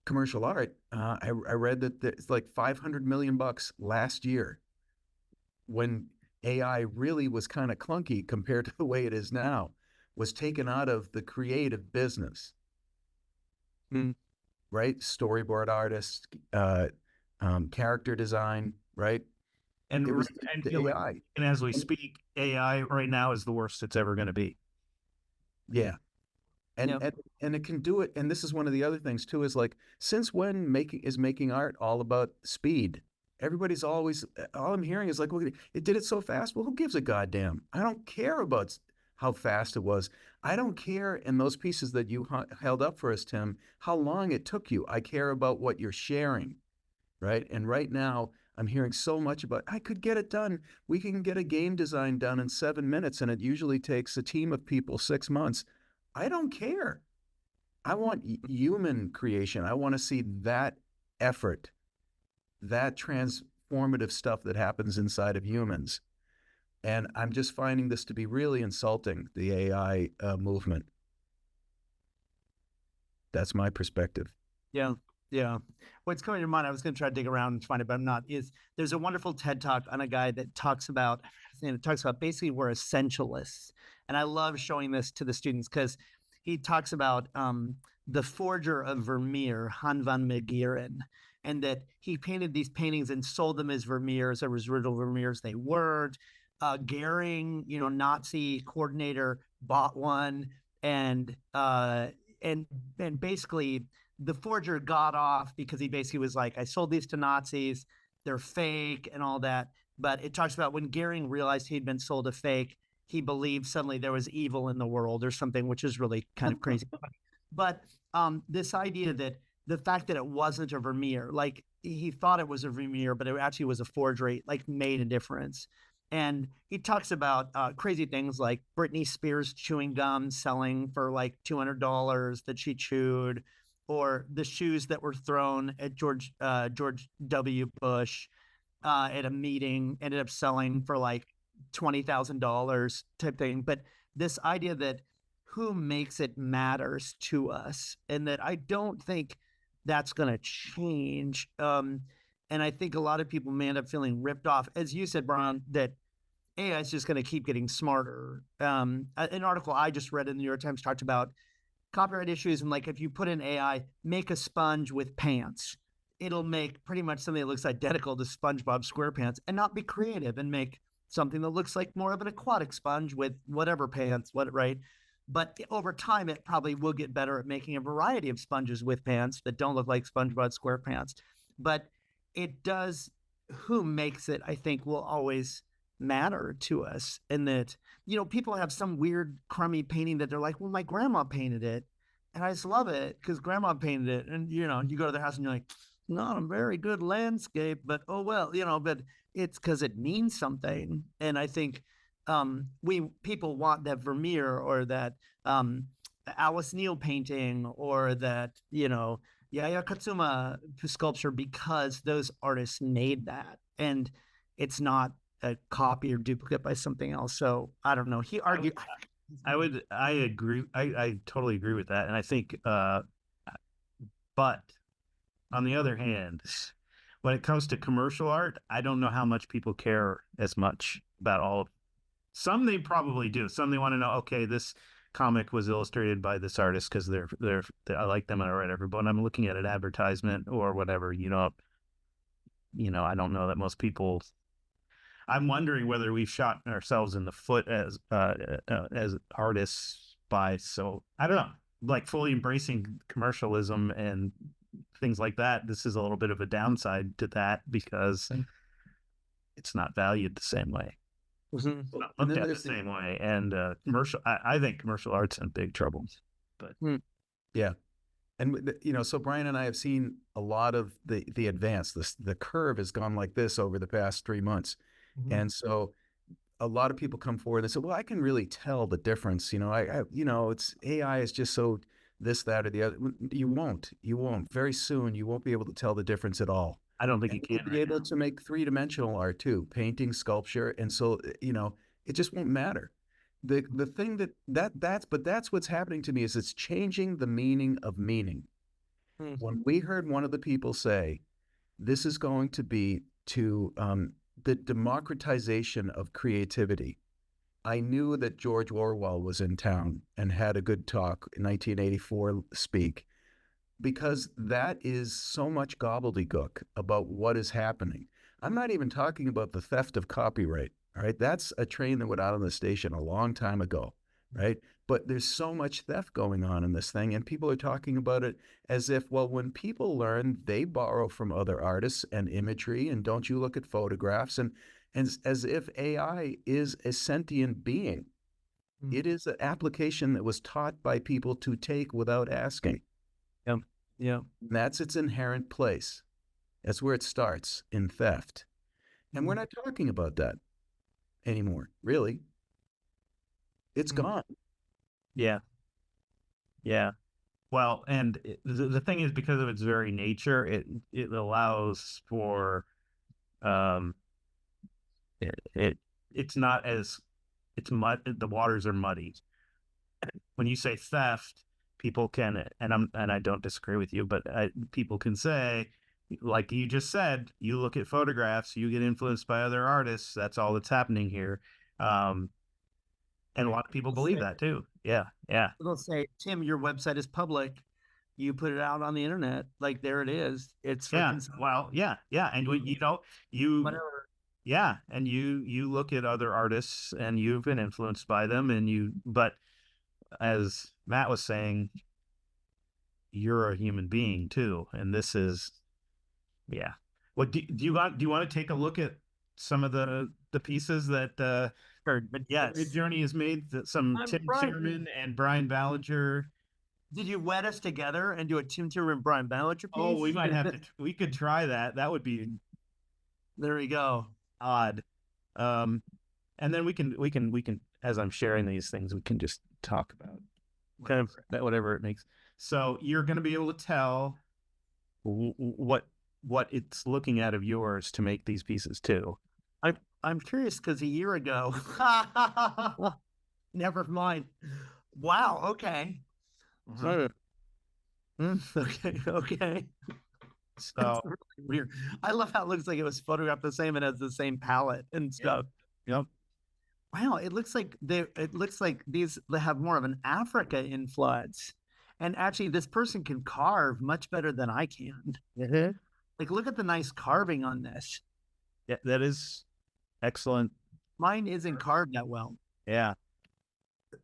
Speaker 2: commercial art, I read that it's like $500 million last year, when AI really was kind of clunky compared to the way it is now, was taken out of the creative business. Right? Storyboard artists, character design, right?
Speaker 1: And AI. And as we speak, AI right now is the worst it's ever going to be.
Speaker 2: Yeah. And it can do it. And this is one of the other things too, is like, since when making art all about speed? Everybody's all I'm hearing is like, well, it did it so fast. Well, who gives a goddamn? I don't care about how fast it was. I don't care in those pieces that you held up for us, Tim, how long it took you. I care about what you're sharing, right? And right now, I'm hearing so much about, I could get it done. We can get a game design done in 7 minutes, and it usually takes a team of people 6 months. I don't care. I want human creation. I want to see that effort, that transformative stuff that happens inside of humans. And I'm just finding this to be really insulting, the AI movement. That's my perspective.
Speaker 3: Yeah. Yeah. What's coming to mind, I was going to try to dig around and find it, but I'm not, is there's a wonderful TED talk on a guy that talks about, it talks about basically we're essentialists. And I love showing this to the students because he talks about the forger of Vermeer, Han van Meegeren, and that he painted these paintings and sold them as Vermeers or as original Vermeers. They weren't. Goering, Nazi coordinator, bought one and and basically the forger got off because he basically was like, I sold these to Nazis, they're fake and all that. But it talks about when Goering realized he'd been sold a fake, he believed suddenly there was evil in the world or something, which is really kind of crazy. But this idea that the fact that it wasn't a Vermeer, like he thought it was a Vermeer, but it actually was a forgery, like made a difference. And he talks about crazy things like Britney Spears chewing gum selling for like $200 that she chewed, or the shoes that were thrown at George W. Bush at a meeting ended up selling for like $20,000 type thing. But this idea that who makes it matters to us, and that I don't think that's going to change. And I think a lot of people may end up feeling ripped off. As you said, Brian, that AI is just going to keep getting smarter. An article I just read in the New York Times talked about copyright issues, and like if you put in AI, make a sponge with pants, it'll make pretty much something that looks identical to SpongeBob SquarePants and not be creative and make something that looks like more of an aquatic sponge with whatever pants, right? But over time, it probably will get better at making a variety of sponges with pants that don't look like SpongeBob SquarePants. But it does, who makes it, I think, will always matter to us. And that, people have some weird crummy painting that they're like, well, my grandma painted it. And I just love it because grandma painted it. And, you go to their house and you're like, not a very good landscape, but oh, well, but it's because it means something. And I think people want that Vermeer or that Alice Neal painting or that, Yaya Katsuma sculpture because those artists made that. And it's not a copy or duplicate by something else. So I don't know. He argued.
Speaker 1: I agree. I totally agree with that. And I think, but on the other hand, when it comes to commercial art, I don't know how much people care as much about all of it. Some they probably do. Some they want to know, okay, this comic was illustrated by this artist because I like them or whatever. But when I'm looking at an advertisement or whatever, I don't know that most people. I'm wondering whether we've shot ourselves in the foot as artists so I don't know, like fully embracing commercialism and things like that. This is a little bit of a downside to that because it's not valued the same way.
Speaker 3: Mm-hmm.
Speaker 1: It's not looked at the same way. And I think commercial art's in big trouble. But
Speaker 2: yeah. And, so Brian and I have seen a lot of the advance. The curve has gone like this over the past 3 months. Mm-hmm. And so a lot of people come forward and say, well, I can really tell the difference. It's AI is just so this, that, or the other. You won't. Very soon, you won't be able to tell the difference at all.
Speaker 1: I don't think you can.
Speaker 2: You'll be able to make three-dimensional art too, painting, sculpture. And so, it just won't matter. The thing that's what's happening to me is it's changing the meaning of meaning. Mm-hmm. When we heard one of the people say, this is going to be to the democratization of creativity, I knew that George Orwell was in town and had a good talk in 1984 speak, because that is so much gobbledygook about what is happening. I'm not even talking about the theft of copyright. All right, that's a train that went out on the station a long time ago, right? But there's so much theft going on in this thing, and people are talking about it as if, well, when people learn, they borrow from other artists and imagery, and don't you look at photographs, and as if AI is a sentient being. Mm-hmm. It is an application that was taught by people to take without asking.
Speaker 3: Yep. Yeah.
Speaker 2: That's its inherent place. That's where it starts, in theft. And we're not talking about that anymore, really. It's gone.
Speaker 1: Yeah. Well, and the thing is, because of its very nature, it allows for um it it's not as it's mud. The waters are muddy. When you say theft, people can, and I don't disagree with you, but people can say, like you just said, you look at photographs, you get influenced by other artists. That's all that's happening here. Um, and a lot of people believe that too. Yeah, yeah,
Speaker 3: They'll say, Tim, your website is public. You put it out on the internet. Like, there it is. It's for
Speaker 1: yeah. Well, yeah, yeah. And you
Speaker 3: whatever.
Speaker 1: yeah, and you look at other artists and you've been influenced by them, but as Matt was saying, you're a human being too, and this is, yeah. What do you want to take a look at some of the pieces that
Speaker 3: Sure, but yes.
Speaker 1: Midjourney has made? Some Tim Timmerman and Brian Ballinger.
Speaker 3: Did you wed us together and do a Tim Timmerman Brian Ballinger piece?
Speaker 1: Oh, we might have to. We could try that. That would be
Speaker 3: There we go.
Speaker 1: odd. And then we can, as I'm sharing these things, we can just talk about kind of that, whatever it makes. So you're going to be able to tell what it's looking at of yours to make these pieces too.
Speaker 3: I'm curious because a year ago, never mind. Wow. Okay.
Speaker 1: Mhm.
Speaker 3: Okay.
Speaker 1: So
Speaker 3: That's really weird. I love how it looks like it was photographed the same and has the same palette and stuff.
Speaker 1: yep.
Speaker 3: Wow, it looks like these they have more of an Africa influence. And actually, this person can carve much better than I can.
Speaker 1: Mm-hmm.
Speaker 3: Like, look at the nice carving on this.
Speaker 1: Yeah, that is excellent.
Speaker 3: Mine isn't carved that well.
Speaker 1: Yeah.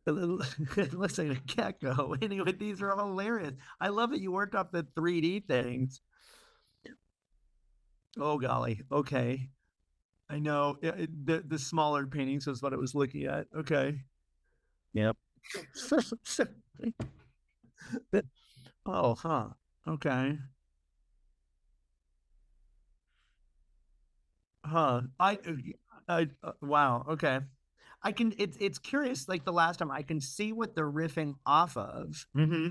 Speaker 3: It looks like a gecko. Anyway, these are all hilarious. I love that you worked off the 3D things. Oh golly. Okay. I know. The smaller paintings was what I was looking at. Okay.
Speaker 1: Yep.
Speaker 3: Oh, huh. Okay. Huh. Wow. Okay. It's curious. Like the last time, I can see what they're riffing off of,
Speaker 1: Mm-hmm.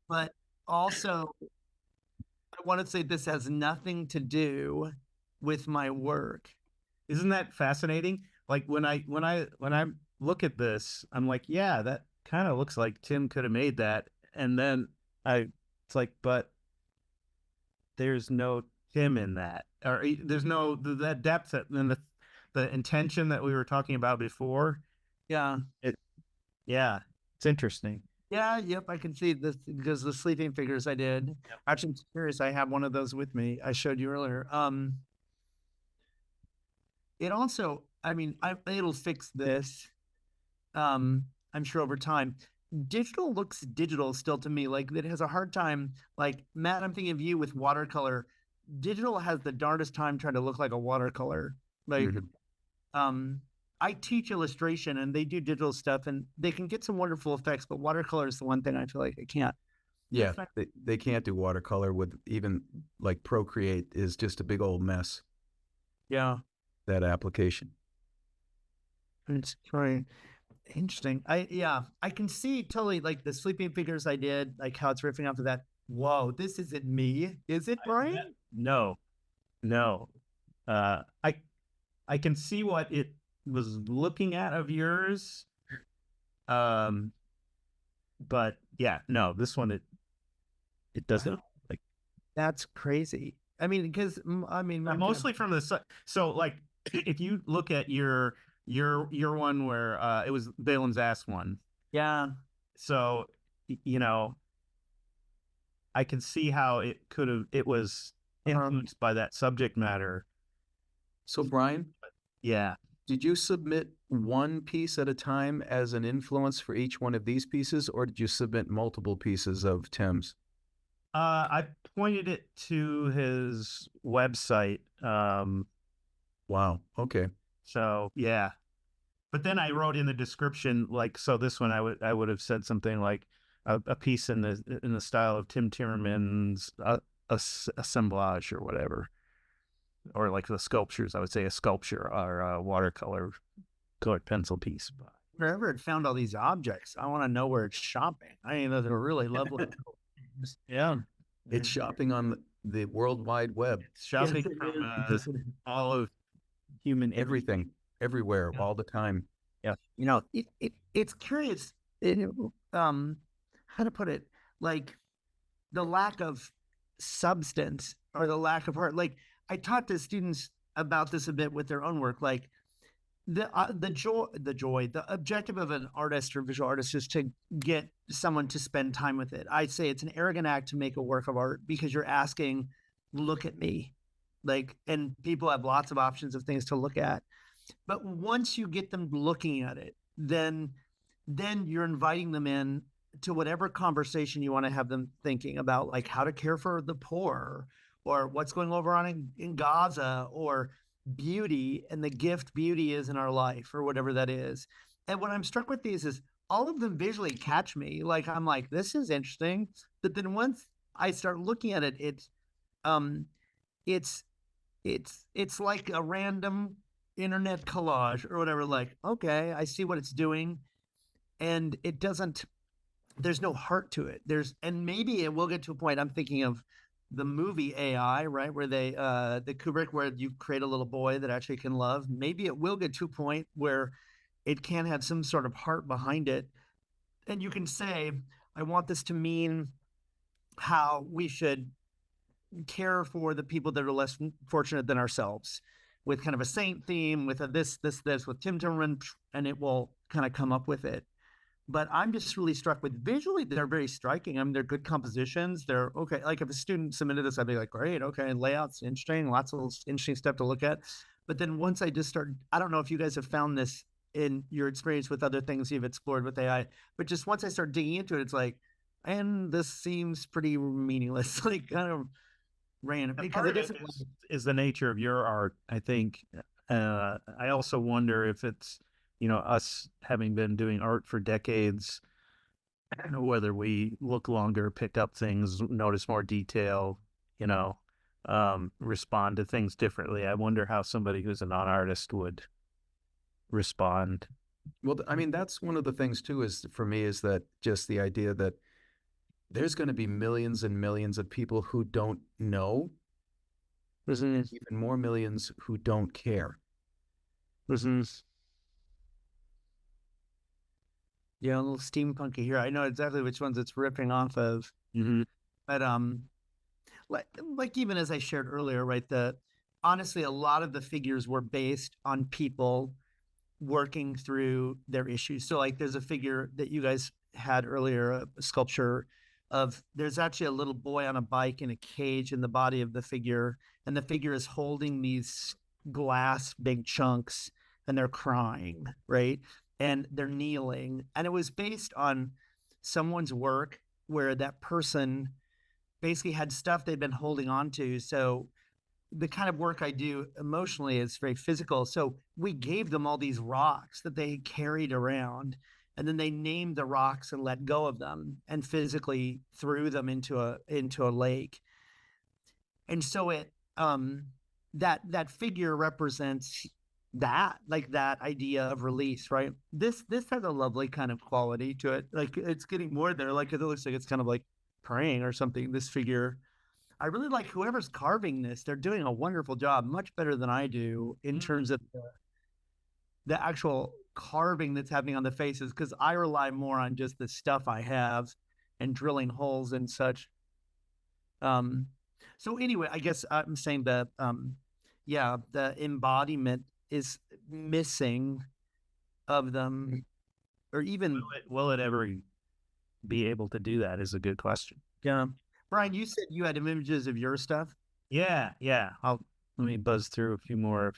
Speaker 3: but also I want to say this has nothing to do with my work.
Speaker 1: Isn't that fascinating? Like when I look at this, I'm like, yeah, that kind of looks like Tim could have made that. And then it's like, but there's no Tim in that, or there's no that depth and the intention that we were talking about before.
Speaker 3: Yeah.
Speaker 1: Yeah, it's interesting.
Speaker 3: Yeah. Yep. I can see this because the sleeping figures I did.
Speaker 1: Yep.
Speaker 3: Actually, I'm curious. I have one of those with me. I showed you earlier. It also, I mean, it'll fix this. I'm sure over time. Digital looks digital still to me. Like it has a hard time. Like Matt, I'm thinking of you with watercolor. Digital has the darndest time trying to look like a watercolor. Like, I teach illustration and they do digital stuff and they can get some wonderful effects, but watercolor is the one thing I feel like I can't.
Speaker 2: Yeah, they can't do watercolor with even like Procreate is just a big old mess.
Speaker 3: Yeah.
Speaker 2: That application.
Speaker 3: It's very interesting. I can see totally like the sleeping figures I did, like how it's riffing off of that. Whoa, this isn't me, is it, Brian?
Speaker 1: No. I can see what it was looking at of yours. But yeah, no, this one it doesn't like.
Speaker 3: That's crazy. I mean, because
Speaker 1: Mostly from the so like if you look at your one where it was Balin's ass one.
Speaker 3: Yeah.
Speaker 1: So I can see how it was influenced by that subject matter.
Speaker 2: So Brian,
Speaker 1: Yeah.
Speaker 2: did you submit one piece at a time as an influence for each one of these pieces, or did you submit multiple pieces of Tim's?
Speaker 1: I pointed it to his website.
Speaker 2: Wow. Okay.
Speaker 1: So yeah, but then I wrote in the description, like, so this one I would have said something like a piece in the style of Tim Timmerman's assemblage or whatever, or like the sculptures. I would say a sculpture or a watercolor colored pencil piece.
Speaker 3: Wherever it found all these objects, I want to know where it's shopping. I mean, those are really lovely.
Speaker 1: Yeah.
Speaker 2: It's shopping on the World Wide Web.
Speaker 1: It's shopping
Speaker 3: Yes, it
Speaker 1: from
Speaker 3: is.
Speaker 1: all of human
Speaker 2: Everything, everywhere, all the time.
Speaker 3: You know, it's curious. How to put it? Like the lack of substance or the lack of heart. Like I talk to students about this a bit with their own work. Like the objective of an artist or visual artist is to get someone to spend time with it. I say it's an arrogant act to make a work of art because you're asking, look at me. Like, and people have lots of options of things to look at. But once you get them looking at it, then you're inviting them in to whatever conversation you want to have them thinking about, like how to care for the poor or what's going over on in Gaza or beauty and the gift beauty is in our life or whatever that is. And what I'm struck with these is all of them visually catch me. Like I'm like, this is interesting. But then once I start looking at it, um it's it's like a random internet collage or whatever. Like, okay, I see what it's doing. And it doesn't, there's no heart to it. And maybe it will get to a point. I'm thinking of the movie AI, right? Where the Kubrick, where you create a little boy that actually can love. Maybe it will get to a point where it can have some sort of heart behind it. And you can say, I want this to mean how we should care for the people that are less fortunate than ourselves, with kind of a saint theme, with a this with Tim Timmerman, and it will kind of come up with it. But I'm just really struck with visually, they're very striking. I mean, they're good compositions. They're okay. Like if a student submitted this, I'd be like, great, okay, layout's interesting, lots of interesting stuff to look at. But then once I just start, I don't know if you guys have found this in your experience with other things you've explored with AI, but just once I start digging into it, it's like, and this seems pretty meaningless, like kind of random.
Speaker 1: And
Speaker 3: Because
Speaker 1: part
Speaker 3: it
Speaker 1: of it
Speaker 3: doesn't.
Speaker 1: is the nature of your art, I think. I also wonder if it's, us having been doing art for decades, whether we look longer, pick up things, notice more detail, respond to things differently. I wonder how somebody who's a non-artist would respond.
Speaker 2: Well, I mean, that's one of the things too, is for me, is that just the idea that there's going to be millions and millions of people who don't know, even more millions who don't care.
Speaker 3: Yeah, a little steampunky here. I know exactly which ones it's ripping off of.
Speaker 1: Mm-hmm.
Speaker 3: But like even as I shared earlier, right? Honestly, a lot of the figures were based on people working through their issues. So like there's a figure that you guys had earlier, a sculpture of, there's actually a little boy on a bike in a cage in the body of the figure, and the figure is holding these glass big chunks and they're crying, right? And they're kneeling. And it was based on someone's work where that person basically had stuff they'd been holding on to. So the kind of work I do emotionally is very physical. So we gave them all these rocks that they carried around, and then they named the rocks and let go of them and physically threw them into a lake. And so it that figure represents that, like that idea of release, right? This has a lovely kind of quality to it. Like it's getting more there. Like it looks like it's kind of like praying or something. This figure, I really like whoever's carving this. They're doing a wonderful job, much better than I do in terms of the actual carving that's happening on the faces, because I rely more on just the stuff I have and drilling holes and such. So anyway, I guess I'm saying that the embodiment is missing of them, or even
Speaker 1: Will it ever be able to do that is a good question.
Speaker 3: yeah. Brian, you said you had images of your stuff.
Speaker 1: Yeah. Let me buzz through a few more.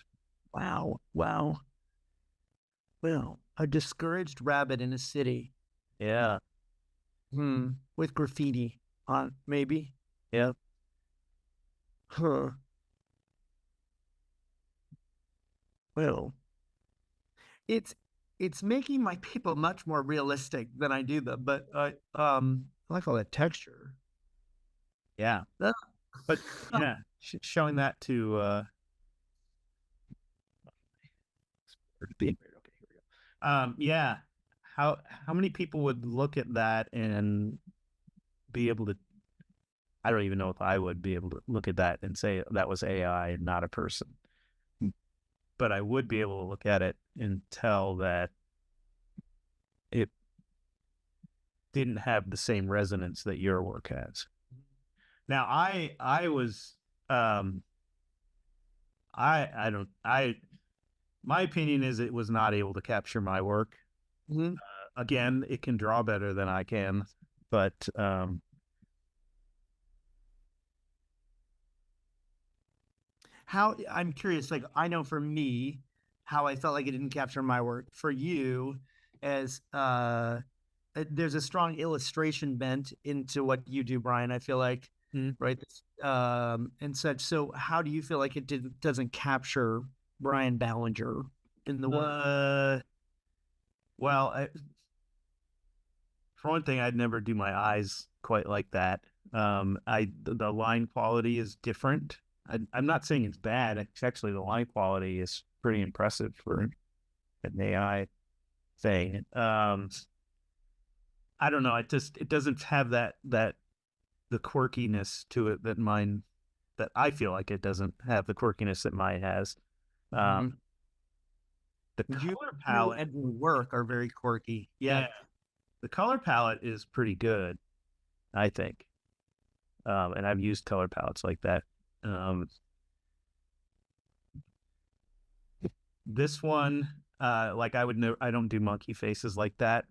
Speaker 3: Wow. Well, a discouraged rabbit in a city.
Speaker 1: Yeah.
Speaker 3: With graffiti on, maybe.
Speaker 1: Yep.
Speaker 3: Huh. Well, it's making my people much more realistic than I do them, but I like all that texture.
Speaker 1: Yeah. But yeah, showing that to yeah. How many people would look at that and be able to I don't even know if I would be able to look at that and say that was AI and not a person. But I would be able to look at it and tell that it didn't have the same resonance that your work has. Now, I was, my opinion is it was not able to capture my work.
Speaker 3: Mhm.
Speaker 1: Again, it can draw better than I can, but
Speaker 3: How I'm curious, like I know for me, how I felt like it didn't capture my work. For you, as there's a strong illustration bent into what you do, Brian. I feel like,
Speaker 1: Mm.
Speaker 3: right, and such. So, how do you feel like doesn't capture Brian Ballinger in the work?
Speaker 1: Well, for one thing, I'd never do my eyes quite like that. The line quality is different. I'm not saying it's bad. It's actually, the line quality is pretty impressive for an AI thing. I don't know. It doesn't have the quirkiness to it that I feel like it doesn't have the quirkiness that mine has. The
Speaker 3: You
Speaker 1: color palette,
Speaker 3: and your work are very quirky.
Speaker 1: yeah, the color palette is pretty good, I think. And I've used color palettes like that. This one, like I don't do monkey faces like that.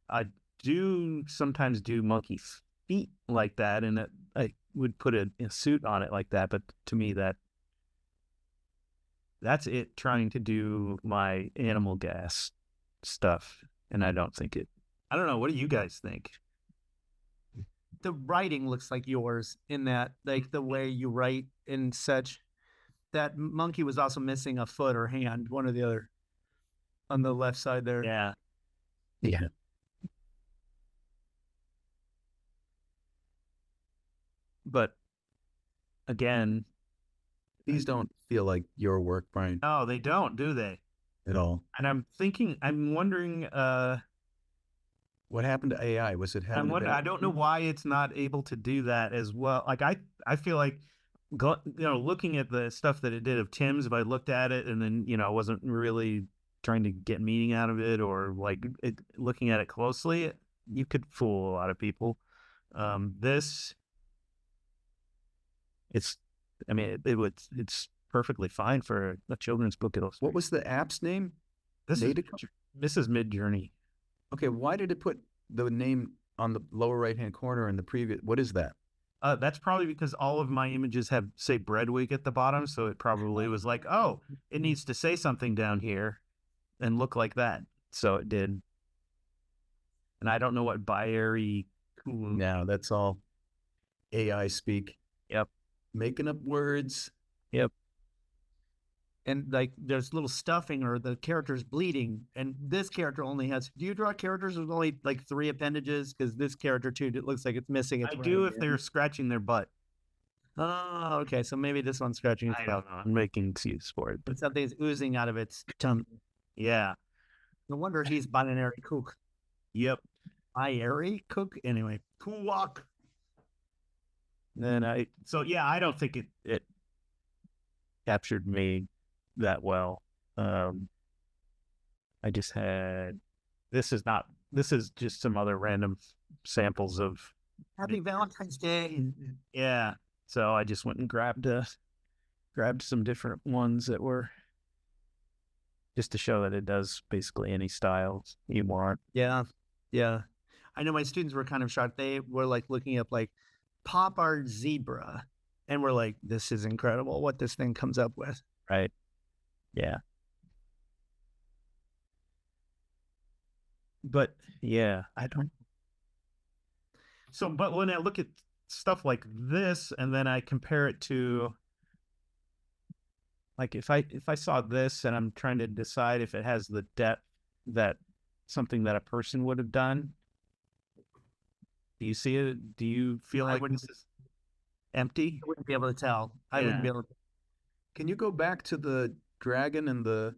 Speaker 1: I do sometimes do monkey feet like that, and I would put a suit on it like that. But to me, that's it trying to do my animal gas stuff, and I don't think it. I don't know. What do you guys think?
Speaker 3: The writing looks like yours in that, like the way you write and such. That monkey was also missing a foot or hand, one or the other, on the left side there.
Speaker 1: Yeah.
Speaker 2: Yeah.
Speaker 1: But again,
Speaker 2: These don't feel like your work, Brian,
Speaker 1: no, they don't, do they?
Speaker 2: at all.
Speaker 1: And I'm wondering,
Speaker 2: What happened to AI? Was it having a
Speaker 1: I don't know why it's not able to do that as well. Like I feel like, looking at the stuff that it did of Tim's, if I looked at it and then, I wasn't really trying to get meaning out of it, or like looking at it closely, you could fool a lot of people. I mean, it's perfectly fine for a children's book illustration.
Speaker 2: What was the app's name?
Speaker 1: This is
Speaker 2: Natico?
Speaker 1: Midjourney.
Speaker 2: Okay, why did it put the name on the lower right-hand corner in the previous? What is that?
Speaker 1: That's probably because all of my images have, say, Breadwig at the bottom, so it probably was like, oh, it needs to say something down here and look like that. So it did. And I don't know what binary.
Speaker 2: No, that's all AI speak.
Speaker 1: Yep.
Speaker 2: Making up words.
Speaker 1: Yep.
Speaker 3: And like there's little stuffing or the character's bleeding. And this character only has, do you draw characters with only like 3 appendages? Because this character too, it looks like it's missing.
Speaker 1: I do if they're scratching their butt.
Speaker 3: Oh, okay. So maybe this one's scratching its
Speaker 1: I
Speaker 3: butt.
Speaker 1: don't know. I'm making excuse for it.
Speaker 3: But something's oozing out of its tongue.
Speaker 1: Yeah.
Speaker 3: No wonder he's binary cook.
Speaker 1: Yep.
Speaker 3: Binary cook? Anyway.
Speaker 1: Kuwak. And I don't think it captured me that well. I just had, this is just some other random samples of
Speaker 3: Happy Valentine's Day.
Speaker 1: Yeah. So I just went and grabbed some different ones that were just to show that it does basically any style you want.
Speaker 3: Yeah. Yeah. I know my students were kind of shocked. They were like looking up like pop art zebra. And we're like, this is incredible what this thing comes up with.
Speaker 1: Right. Yeah. But yeah, I don't. So, but when I look at stuff like this and then I compare it to, like, if I saw this and I'm trying to decide if it has the depth that something that a person would have done, do you see it? Do you feel like this is empty?
Speaker 3: I wouldn't be able to tell. I wouldn't be able to.
Speaker 2: Can you go back to the dragon and the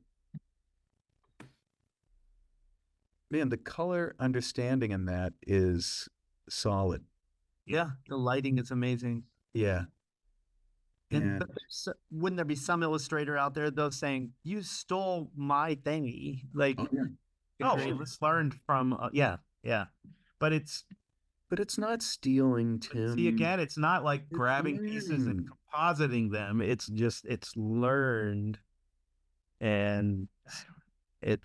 Speaker 2: color understanding in that is solid.
Speaker 3: Yeah, the lighting is amazing.
Speaker 2: Yeah.
Speaker 3: And
Speaker 2: And
Speaker 3: wouldn't there be some illustrator out there though saying, "You stole my thingy"? Like,
Speaker 2: oh, yeah.
Speaker 1: Oh,
Speaker 3: agree.
Speaker 1: it's learned from yeah, but it's
Speaker 2: But it's not stealing, Tim.
Speaker 1: see again, it's not like
Speaker 2: It's
Speaker 1: grabbing pieces and
Speaker 2: learned.
Speaker 1: compositing them. It's just it's learned, and it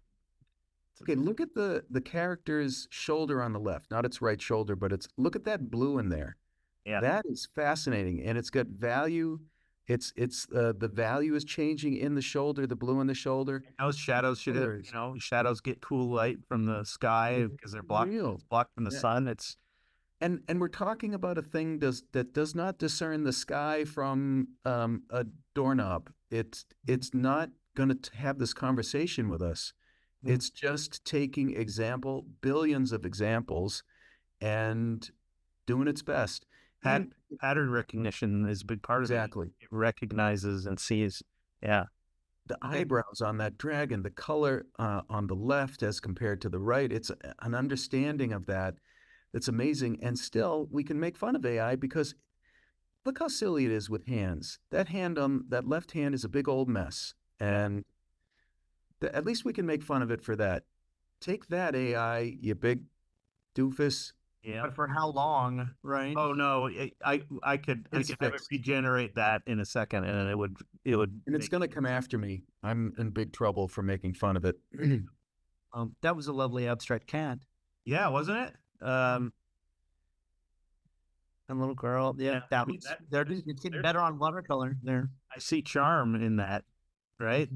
Speaker 2: Okay, look at the character's shoulder on the left, not its right shoulder, but look at that blue in there.
Speaker 1: yeah.
Speaker 2: That is fascinating, and it's got value. It's the value is changing in the shoulder, the blue in the shoulder.
Speaker 1: Those shadows should have,
Speaker 2: Colors.
Speaker 1: shadows get cool light from the sky because they're blocked
Speaker 2: Real.
Speaker 1: blocked from the
Speaker 2: Yeah.
Speaker 1: sun. It's
Speaker 2: And we're talking about a thing that does not discern the sky from a doorknob. It's not going to have this conversation with us. It's just taking billions of examples, and doing its best. And
Speaker 1: pattern recognition is a big part of it.
Speaker 2: exactly.
Speaker 1: It recognizes and sees. Yeah.
Speaker 2: The eyebrows on that dragon, the color on the left as compared to the right, it's an understanding of that that's amazing. And still, we can make fun of AI because look how silly it is with hands. That hand on that left hand is a big old mess. And at least we can make fun of it for that. Take that, AI, you big doofus.
Speaker 1: Yeah.
Speaker 3: But for how long, right?
Speaker 1: Oh no, I could have it
Speaker 2: fixed.
Speaker 1: regenerate that in a second, and it would
Speaker 2: And it's going to come after me. I'm in big trouble for making fun of it.
Speaker 3: That was a lovely abstract cat
Speaker 1: yeah, wasn't it?
Speaker 3: and little girl. Yeah,
Speaker 1: Yeah, I
Speaker 3: that
Speaker 1: mean,
Speaker 3: was.
Speaker 1: that-
Speaker 3: They're
Speaker 1: there's-
Speaker 3: it's getting
Speaker 1: there's-
Speaker 3: better on watercolor there.
Speaker 1: I see charm in that, right?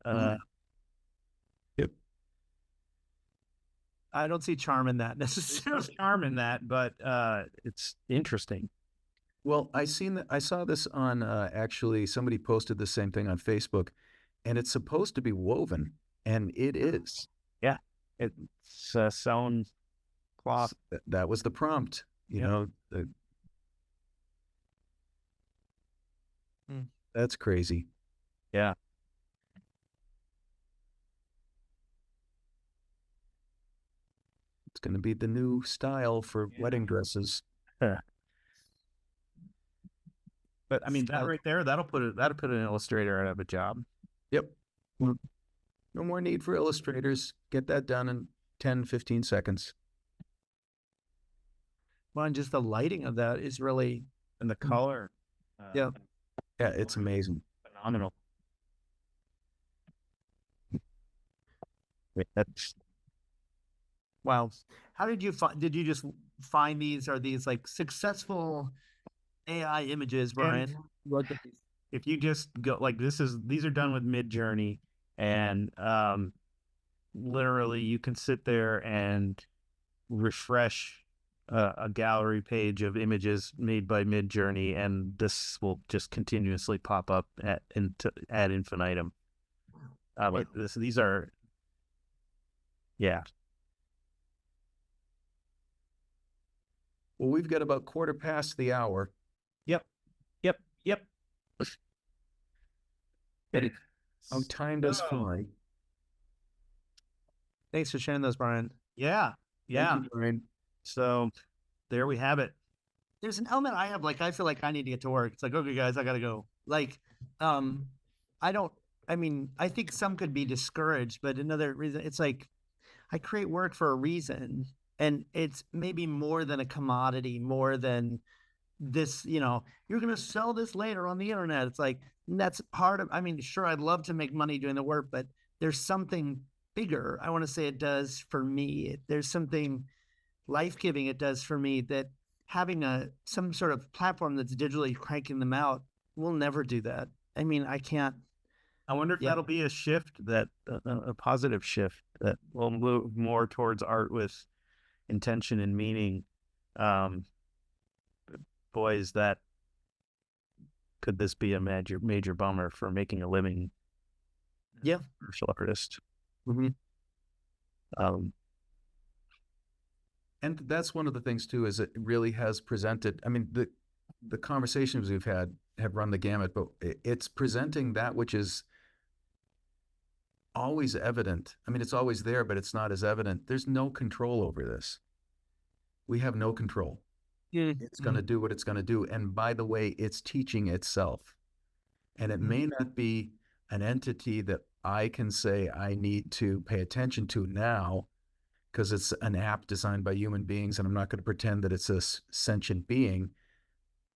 Speaker 2: Mhm. Yep.
Speaker 3: I don't see charm in that
Speaker 1: There's
Speaker 3: necessarily.
Speaker 1: charm in that, but it's interesting.
Speaker 2: Well, I saw this on actually somebody posted the same thing on Facebook, and it's supposed to be woven, and it is.
Speaker 1: Yeah, it's sewn cloth.
Speaker 2: That was the prompt, you
Speaker 1: Yep.
Speaker 2: know.
Speaker 3: Hmm.
Speaker 2: That's crazy.
Speaker 1: Yeah.
Speaker 2: It's going to be the new style for wedding dresses.
Speaker 1: But I mean, that right there, that'll put an illustrator out of a job.
Speaker 2: Yep. No more need for illustrators. Get that done in 10, 15 seconds.
Speaker 3: Well, and just the lighting of that is really
Speaker 1: And the color.
Speaker 3: Yeah.
Speaker 2: Yeah, it's amazing.
Speaker 1: Phenomenal. Wait, that's
Speaker 3: wow. How did you find? Did you just find these? Are these like successful AI images, Brian?
Speaker 1: if you just go like these are done with Mid-Journey, and literally you can sit there and refresh a gallery page of images made by Mid-Journey, and this will just continuously pop up ad infinitum. These are, yeah.
Speaker 2: Well, we've got about 1/4 hour.
Speaker 1: Yep.
Speaker 2: Oh, time does
Speaker 1: So-
Speaker 2: fly.
Speaker 3: Thanks for sharing those, Brian.
Speaker 1: Yeah.
Speaker 2: Thank you, Brian.
Speaker 1: So there we have it.
Speaker 3: There's an element I have, like, I feel like I need to get to work. It's like, okay, guys, I gotta go. Like, I mean, I think some could be discouraged, but another reason, it's like, I create work for a reason, and it's maybe more than a commodity, more than this, you're gonna sell this later on the internet. It's like, that's part of, I mean, sure, I'd love to make money doing the work, but there's something bigger. I want to say it does for me. There's something life-giving it does for me that having some sort of platform that's digitally cranking them out will never do that. I mean, I can't.
Speaker 1: I wonder if that'll be a shift, that a positive shift that will move more towards art with intention and meaning. Boys, could this be a major bummer for making a living?
Speaker 3: Yeah.
Speaker 1: Commercial artist.
Speaker 2: And that's one of the things too, is it really has presented, I mean, the conversations we've had have run the gamut, but it's presenting that which is always evident. I mean, it's always there, but it's not as evident. There's no control over this. We have no control. It's going to do what it's going to do. And by the way, it's teaching itself. And it may not be an entity that I can say I need to pay attention to now because it's an app designed by human beings, and I'm not going to pretend that it's a sentient being.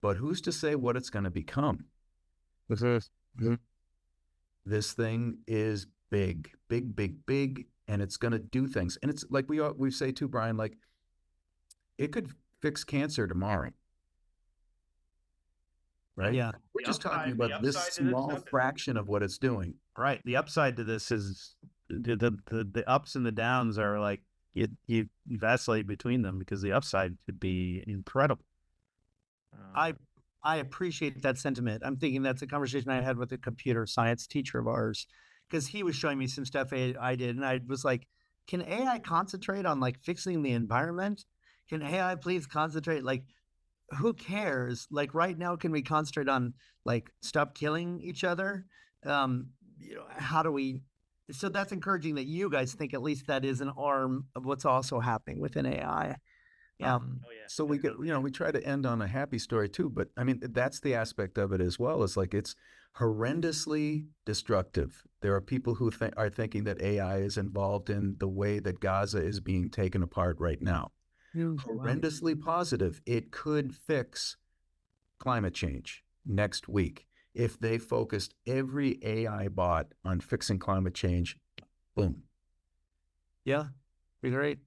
Speaker 2: But who's to say what it's going to become? This thing is big, big, big, big, and it's going to do things. And it's like we say too, Bryan, like it could fix cancer tomorrow. Right?
Speaker 3: Yeah.
Speaker 2: We're just talking about this small fraction of what it's doing.
Speaker 1: Right. The upside to this is the ups and the downs are like you vacillate between them because the upside could be incredible.
Speaker 3: I appreciate that sentiment. I'm thinking that's a conversation I had with a computer science teacher of ours because he was showing me some stuff I did, and I was like, can AI concentrate on like fixing the environment? Can AI please concentrate? Like, who cares? Like right now, can we concentrate on like stop killing each other? How do we? So that's encouraging that you guys think at least that is an arm of what's also happening within AI.
Speaker 2: So we get, we try to end on a happy story too, but I mean, that's the aspect of it as well. It's like, it's horrendously destructive. There are people who are thinking that AI is involved in the way that Gaza is being taken apart right now. Horrendously positive. It could fix climate change next week if they focused every AI bot on fixing climate change. Boom.
Speaker 3: Yeah, be great.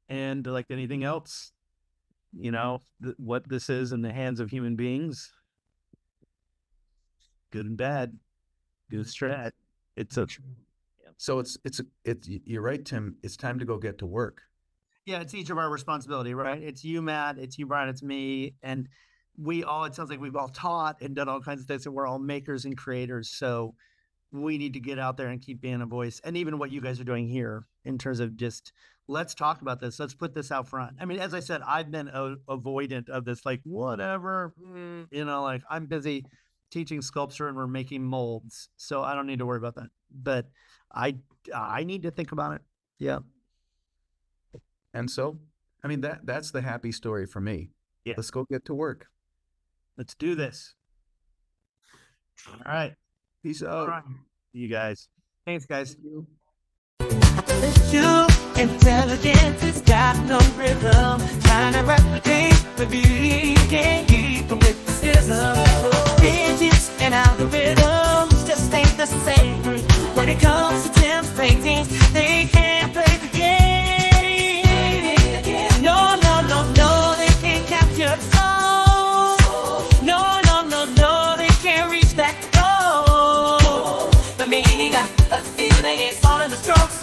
Speaker 1: And like anything else, what this is in the hands of human beings, good and bad, good strat.
Speaker 2: So you're right, Tim. It's time to go get to work.
Speaker 3: Yeah, it's each of our responsibility, right? It's you, Matt. It's you, Bryan. It's me. And it sounds like we've all taught and done all kinds of things, and we're all makers and creators. So we need to get out there and keep being a voice. And even what you guys are doing here in terms of just, let's talk about this. Let's put this out front. I mean, as I said, I've been avoidant of this, like, whatever, like I'm busy teaching sculpture and we're making molds. So I don't need to worry about that. But I need to think about it. Yeah.
Speaker 2: And so, I mean, that's the happy story for me.
Speaker 1: Yeah.
Speaker 2: Let's go get to work.
Speaker 1: Let's do this. All right.
Speaker 2: Peace out.
Speaker 3: All right.
Speaker 1: You guys.
Speaker 3: Thanks, guys.
Speaker 4: Your intelligence has got no rhythm. Trying to replicate the beauty you can't keep from mysticism. Digits and algorithms just ain't the same. When it comes to Tim's paintings, they can't play the game. No, no, no, no, they can't capture the soul. No, no, no, no, they can't reach that goal. But me, got a feeling it's all in the strokes.